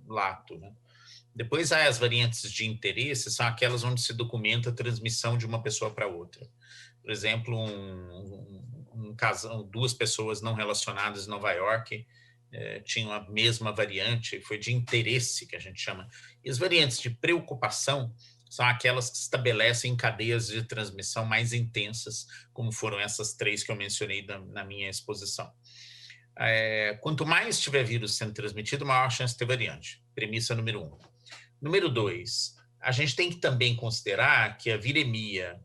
lato, né? Depois, as variantes de interesse são aquelas onde se documenta a transmissão de uma pessoa para outra. Por exemplo, um casal, duas pessoas não relacionadas em Nova York tinham a mesma variante, foi de interesse que a gente chama. E as variantes de preocupação são aquelas que estabelecem cadeias de transmissão mais intensas, como foram essas 3 que eu mencionei na minha exposição. Quanto mais tiver vírus sendo transmitido, maior a chance de ter variante. Premissa número 1. Número 2, a gente tem que também considerar que a viremia,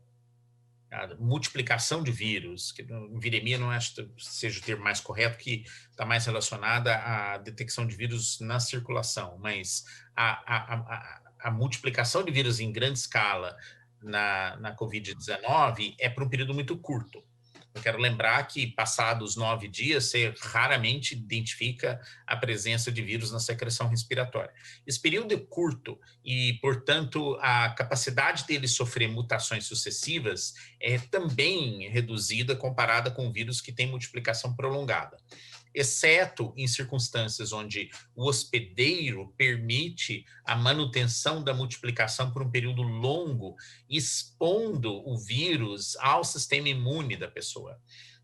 a multiplicação de vírus, que viremia não acho que seja o termo mais correto, que está mais relacionada à detecção de vírus na circulação, mas a multiplicação de vírus em grande escala na Covid-19 é por um período muito curto. Eu quero lembrar que, passados 9 dias, você raramente identifica a presença de vírus na secreção respiratória. Esse período é curto e, portanto, a capacidade dele sofrer mutações sucessivas é também reduzida comparada com vírus que tem multiplicação prolongada, exceto em circunstâncias onde o hospedeiro permite a manutenção da multiplicação por um período longo, expondo o vírus ao sistema imune da pessoa.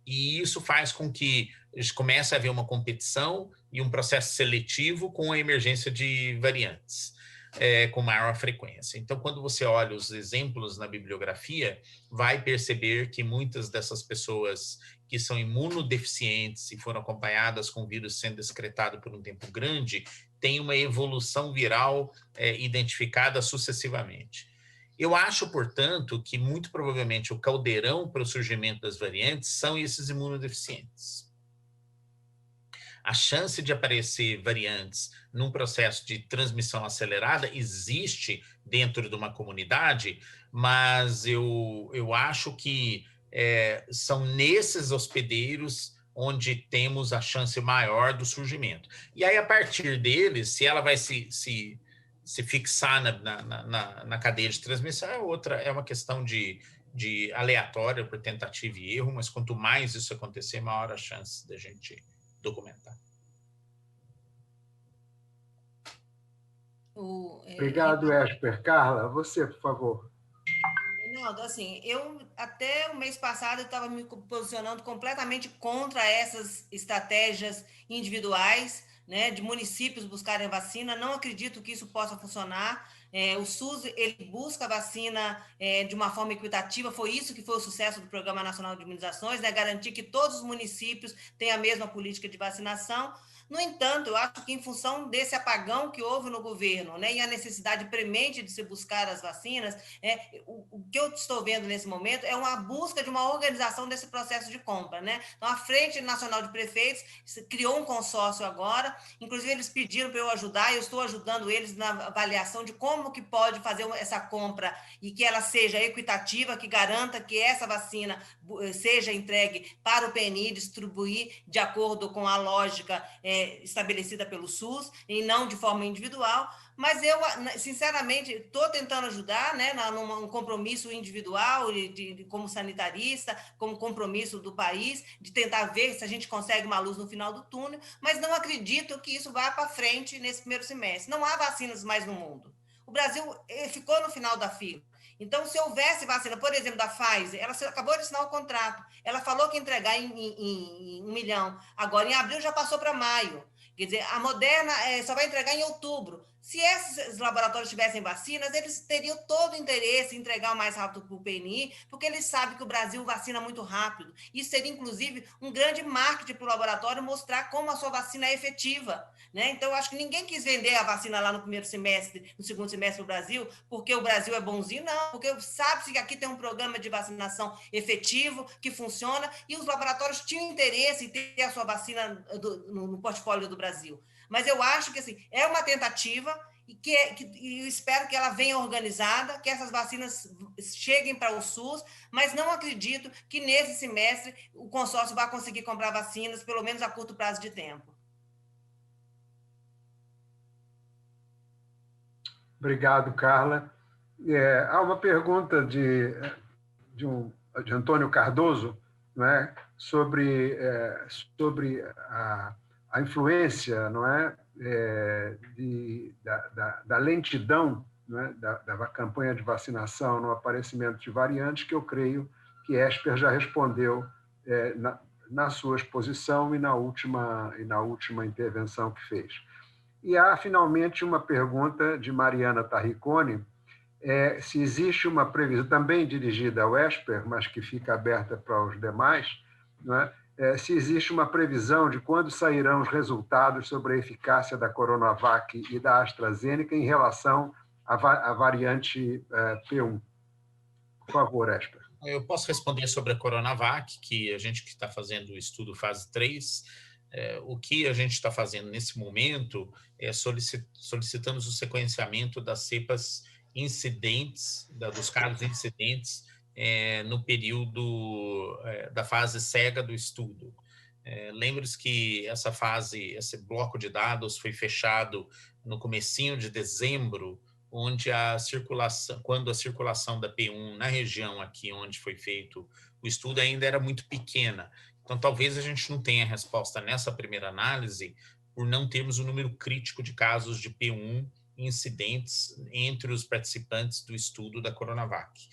E isso faz com que comece a haver uma competição e um processo seletivo com a emergência de variantes com maior frequência. Então, quando você olha os exemplos na bibliografia, vai perceber que muitas dessas pessoas que são imunodeficientes e foram acompanhadas com o vírus sendo excretado por um tempo grande, têm uma evolução viral identificada sucessivamente. Eu acho, portanto, que muito provavelmente o caldeirão para o surgimento das variantes são esses imunodeficientes. A chance de aparecer variantes num processo de transmissão acelerada existe dentro de uma comunidade, mas eu acho que são nesses hospedeiros onde temos a chance maior do surgimento. E aí, a partir deles, se ela vai se fixar na cadeia de transmissão, é uma questão de aleatória por tentativa e erro, mas quanto mais isso acontecer, maior a chance da gente documentar. Obrigado, Esper. Carla, você, por favor. Reinaldo, assim, eu até o mês passado eu estava me posicionando completamente contra essas estratégias individuais, né, de municípios buscarem vacina. Não acredito que isso possa funcionar. O SUS, ele busca a vacina de uma forma equitativa, foi isso que foi o sucesso do Programa Nacional de Imunizações, né, garantir que todos os municípios tenham a mesma política de vacinação. No entanto, eu acho que em função desse apagão que houve no governo, né, e a necessidade premente de se buscar as vacinas, o que eu estou vendo nesse momento é uma busca de uma organização desse processo de compra, né? Então, a Frente Nacional de Prefeitos criou um consórcio agora, inclusive eles pediram para eu ajudar, eu estou ajudando eles na avaliação de como que pode fazer essa compra e que ela seja equitativa, que garanta que essa vacina seja entregue para o PNI distribuir de acordo com a lógica estabelecida pelo SUS e não de forma individual. Mas eu, sinceramente, estou tentando ajudar, né, num compromisso individual, como sanitarista, como compromisso do país, de tentar ver se a gente consegue uma luz no final do túnel, mas não acredito que isso vá para frente nesse primeiro semestre. Não há vacinas mais no mundo. O Brasil ficou no final da fila. Então, se houvesse vacina, por exemplo, da Pfizer, ela acabou de assinar o contrato, ela falou que ia entregar em 1 milhão, agora em abril já passou para maio. Quer dizer, a Moderna só vai entregar em outubro. Se esses laboratórios tivessem vacinas, eles teriam todo o interesse em entregar o mais rápido para o PNI, porque eles sabem que o Brasil vacina muito rápido. Isso seria, inclusive, um grande marketing para o laboratório mostrar como a sua vacina é efetiva. Né? Então, eu acho que ninguém quis vender a vacina lá no primeiro semestre, no segundo semestre do Brasil, porque o Brasil é bonzinho, não, porque sabe-se que aqui tem um programa de vacinação efetivo, que funciona, e os laboratórios tinham interesse em ter a sua vacina no portfólio do Brasil. Mas eu acho que assim, é uma tentativa e eu espero que ela venha organizada, que essas vacinas cheguem para o SUS, mas não acredito que nesse semestre o consórcio vai conseguir comprar vacinas, pelo menos a curto prazo de tempo. Obrigado, Carla. Há uma pergunta de Antônio Cardoso, não é, sobre a influência, não é, da lentidão, não é, da campanha de vacinação no aparecimento de variantes, que eu creio que Esper já respondeu na sua exposição e na última intervenção que fez. E há, finalmente, uma pergunta de Mariana Tarricone, se existe uma previsão, também dirigida ao Esper, mas que fica aberta para os demais, não é? Se existe uma previsão de quando sairão os resultados sobre a eficácia da Coronavac e da AstraZeneca em relação à variante P1. Por favor, Esper. Eu posso responder sobre a Coronavac, que a gente que está fazendo o estudo fase 3, o que a gente está fazendo nesse momento é solicitamos o sequenciamento das cepas incidentes, dos casos incidentes no período da fase cega do estudo. Lembre-se que essa fase, esse bloco de dados foi fechado no comecinho de dezembro, onde quando a circulação da P1 na região aqui onde foi feito o estudo ainda era muito pequena. Então, talvez a gente não tenha resposta nessa primeira análise por não termos um número crítico de casos de P1 incidentes entre os participantes do estudo da Coronavac.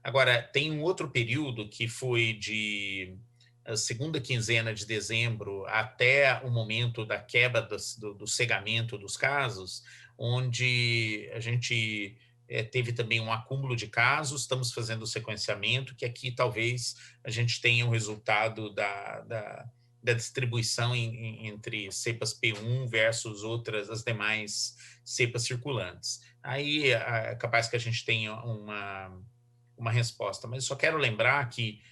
Agora, tem um outro período que foi de a segunda quinzena de dezembro até o momento da quebra do cegamento dos casos, onde a gente teve também um acúmulo de casos, estamos fazendo o sequenciamento, que aqui talvez a gente tenha um resultado da distribuição entre cepas P1 versus as demais cepas circulantes. Aí é capaz que a gente tenha uma resposta, mas eu só quero lembrar que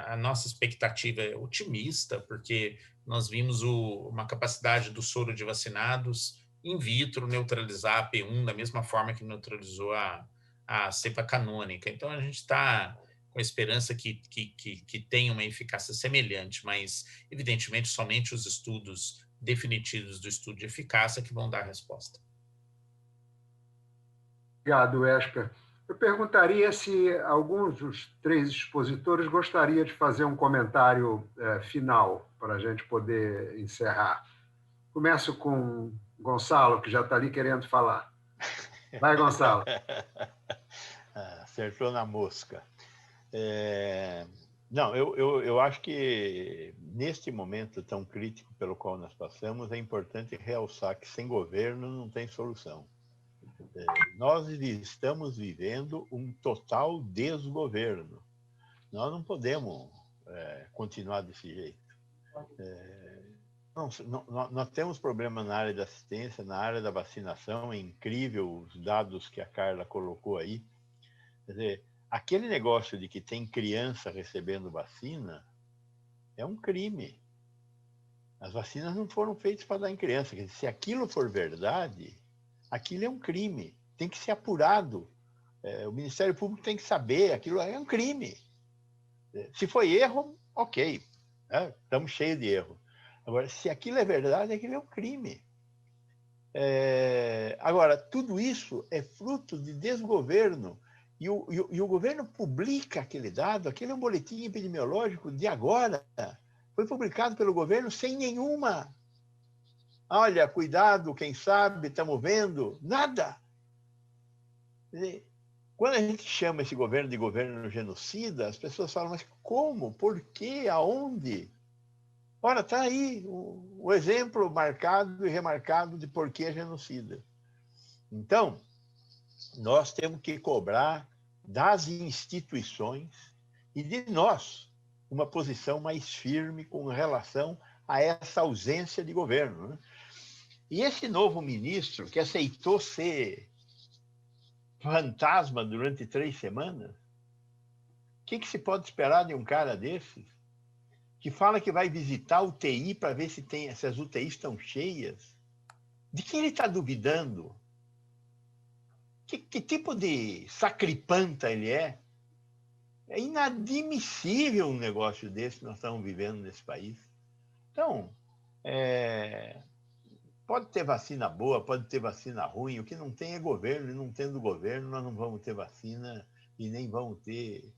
a nossa expectativa é otimista, porque nós vimos uma capacidade do soro de vacinados in vitro neutralizar a P1 da mesma forma que neutralizou a cepa canônica. Então, a gente está com a esperança que tenha uma eficácia semelhante, mas, evidentemente, somente os estudos definitivos do estudo de eficácia que vão dar a resposta. Obrigado, Esper. Eu perguntaria se alguns dos 3 expositores gostaria de fazer um comentário final para a gente poder encerrar. Começo com Gonçalo, que já está ali querendo falar. Vai, Gonçalo. Acertou na mosca. Não, eu acho que neste momento tão crítico pelo qual nós passamos, é importante realçar que sem governo não tem solução. Nós estamos vivendo um total desgoverno. Nós não podemos continuar desse jeito. nós temos problema na área da assistência, na área da vacinação. É incrível os dados que a Carla colocou aí. Quer dizer, aquele negócio de que tem criança recebendo vacina é um crime. As vacinas não foram feitas para dar em criança. Quer dizer, se aquilo for verdade, aquilo é um crime. Tem que ser apurado. O Ministério Público tem que saber, aquilo é um crime. Se foi erro, ok. Estamos cheios de erro. Agora, se aquilo é verdade, aquilo é um crime. Agora, tudo isso é fruto de desgoverno. E o governo publica aquele dado, aquele é um boletim epidemiológico de agora. Foi publicado pelo governo sem nenhuma. Olha, cuidado, quem sabe, estamos vendo. Nada. Quando a gente chama esse governo de governo genocida, as pessoas falam, mas como? Por quê? Aonde? Ora, está aí o exemplo marcado e remarcado de por que é genocida. Então, nós temos que cobrar das instituições e de nós uma posição mais firme com relação a essa ausência de governo, né? E esse novo ministro, que aceitou ser fantasma durante 3 semanas, o que se pode esperar de um cara desses? Que fala que vai visitar a UTI para ver se as UTIs estão cheias. De quem ele está duvidando? Que tipo de sacripanta ele é? É inadmissível um negócio desse que nós estamos vivendo nesse país. Então, pode ter vacina boa, pode ter vacina ruim. O que não tem é governo, e não tendo governo, nós não vamos ter vacina e nem vamos ter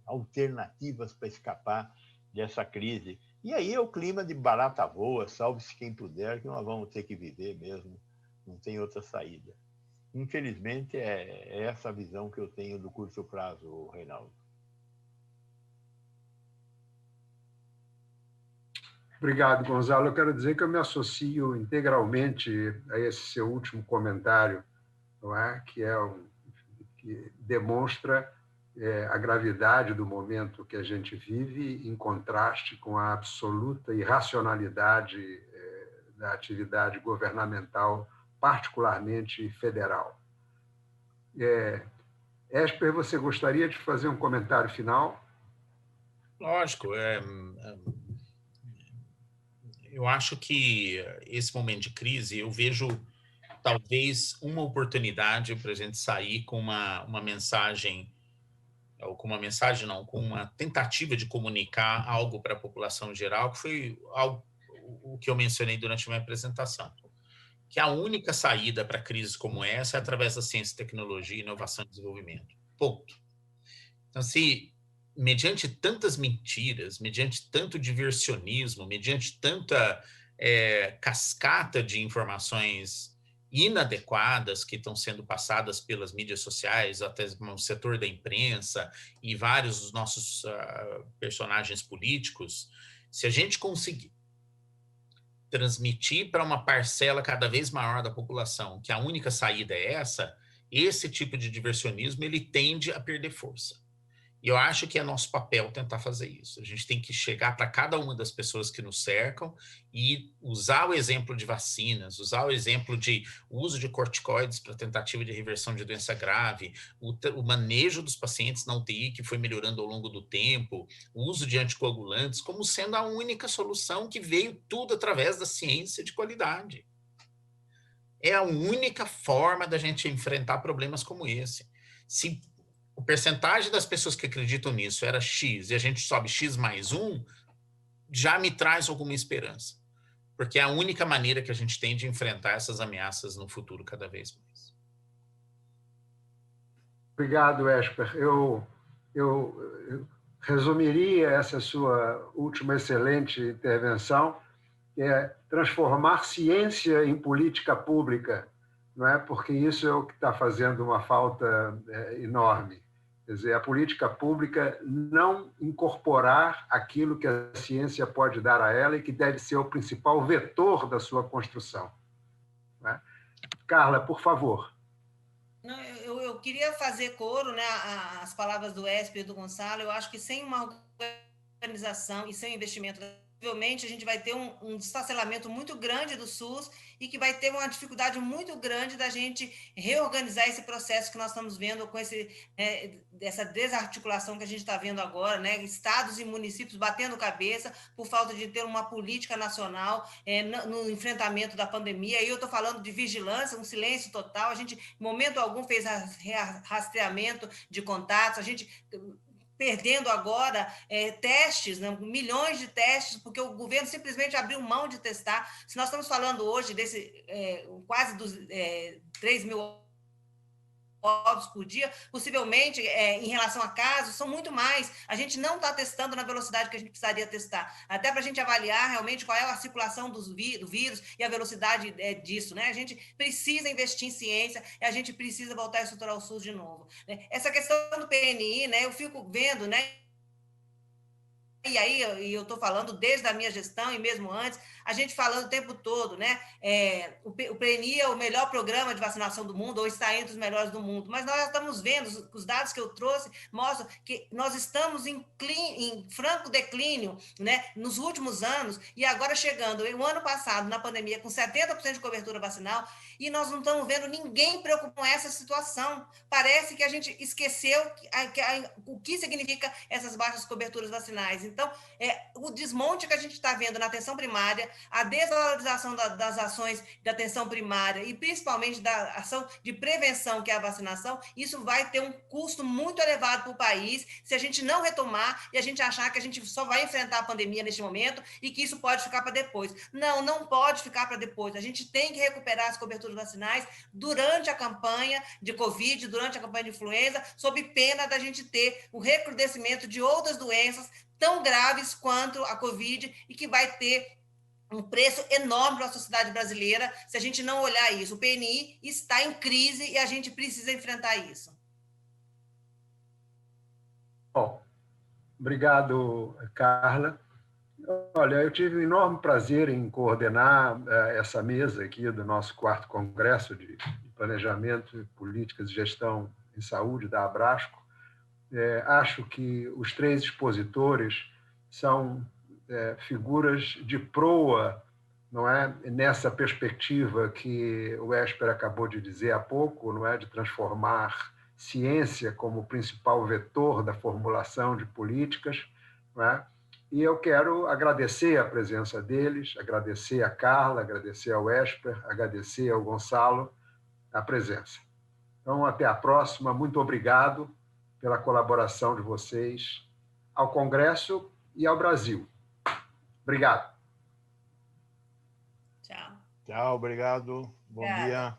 alternativas para escapar dessa crise. E aí é o clima de barata voa, salve-se quem puder, que nós vamos ter que viver mesmo. Não tem outra saída. Infelizmente, é essa a visão que eu tenho do curto prazo, Reinaldo. Obrigado, Gonzalo. Eu quero dizer que eu me associo integralmente a esse seu último comentário, não é? Que demonstra a gravidade do momento que a gente vive, em contraste com a absoluta irracionalidade da atividade governamental, particularmente federal. Esper, você gostaria de fazer um comentário final? Lógico. Eu acho que esse momento de crise, eu vejo talvez uma oportunidade para a gente sair com uma mensagem, ou com uma mensagem não, com uma tentativa de comunicar algo para a população geral, que foi o que eu mencionei durante a minha apresentação. Que a única saída para crises como essa é através da ciência, tecnologia, inovação e desenvolvimento. Ponto. Então, se mediante tantas mentiras, mediante tanto diversionismo, mediante tanta cascata de informações inadequadas que estão sendo passadas pelas mídias sociais, até no setor da imprensa e vários dos nossos personagens políticos, se a gente conseguir transmitir para uma parcela cada vez maior da população que a única saída é essa, esse tipo de diversionismo ele tende a perder força. E eu acho que é nosso papel tentar fazer isso. A gente tem que chegar para cada uma das pessoas que nos cercam e usar o exemplo de vacinas, usar o exemplo de uso de corticoides para tentativa de reversão de doença grave, o manejo dos pacientes na UTI, que foi melhorando ao longo do tempo, o uso de anticoagulantes, como sendo a única solução que veio tudo através da ciência de qualidade. É a única forma da gente enfrentar problemas como esse. Se o percentagem das pessoas que acreditam nisso era X e a gente sobe X mais 1, já me traz alguma esperança. Porque é a única maneira que a gente tem de enfrentar essas ameaças no futuro cada vez mais. Obrigado, Esper. Eu resumiria essa sua última excelente intervenção, que é transformar ciência em política pública, não é? Porque isso é o que está fazendo uma falta enorme. Quer dizer, a política pública não incorporar aquilo que a ciência pode dar a ela e que deve ser o principal vetor da sua construção. Não é? Carla, por favor. Não, eu queria fazer coro, né, as palavras do Esper e do Gonçalo. Eu acho que sem uma organização e sem investimento das possivelmente a gente vai ter um desfacelamento muito grande do SUS e que vai ter uma dificuldade muito grande da gente reorganizar esse processo que nós estamos vendo com essa desarticulação que a gente está vendo agora, né? Estados e municípios batendo cabeça por falta de ter uma política nacional no enfrentamento da pandemia. Aí eu estou falando de vigilância, um silêncio total. A gente, em momento algum, fez rastreamento de contatos, a gente perdendo agora testes, né? Milhões de testes, porque o governo simplesmente abriu mão de testar. Se nós estamos falando hoje desse quase dos 3 mil óbitos por dia, possivelmente, em relação a casos, são muito mais. A gente não está testando na velocidade que a gente precisaria testar, até para a gente avaliar realmente qual é a circulação do vírus e a velocidade disso, né? A gente precisa investir em ciência e a gente precisa voltar a estruturar o SUS de novo, né? Essa questão do PNI, né? Eu fico vendo, né? E aí, eu estou falando desde a minha gestão e mesmo antes, a gente falando o tempo todo, né? O PNI é o melhor programa de vacinação do mundo, ou está entre os melhores do mundo, mas nós estamos vendo, os dados que eu trouxe mostram que nós estamos em franco declínio, né? Nos últimos anos, e agora chegando, o ano passado, na pandemia, com 70% de cobertura vacinal, e nós não estamos vendo ninguém preocupado com essa situação. Parece que a gente esqueceu o que significa essas baixas coberturas vacinais. Então, o desmonte que a gente está vendo na atenção primária, a desvalorização das ações de atenção primária e principalmente da ação de prevenção, que é a vacinação, isso vai ter um custo muito elevado para o país se a gente não retomar e a gente achar que a gente só vai enfrentar a pandemia neste momento e que isso pode ficar para depois. Não, não pode ficar para depois. A gente tem que recuperar as coberturas vacinais durante a campanha de Covid, durante a campanha de influenza, sob pena da gente ter o recrudescimento de outras doenças tão graves quanto a Covid e que vai ter um preço enorme para a sociedade brasileira se a gente não olhar isso. O PNI está em crise e a gente precisa enfrentar isso. Bom, obrigado, Carla. Olha, eu tive um enorme prazer em coordenar essa mesa aqui do nosso 4º Congresso de Planejamento, Políticas e Gestão em Saúde, da Abrasco. Acho que os 3 expositores são figuras de proa, não é? Nessa perspectiva que o Esper acabou de dizer há pouco, não é? De transformar ciência como principal vetor da formulação de políticas, não é? E eu quero agradecer a presença deles, agradecer a Carla, agradecer ao Esper, agradecer ao Gonçalo a presença. Então, até a próxima. Muito obrigado pela colaboração de vocês ao Congresso e ao Brasil. Obrigado. Tchau. Tchau, obrigado. Bom dia.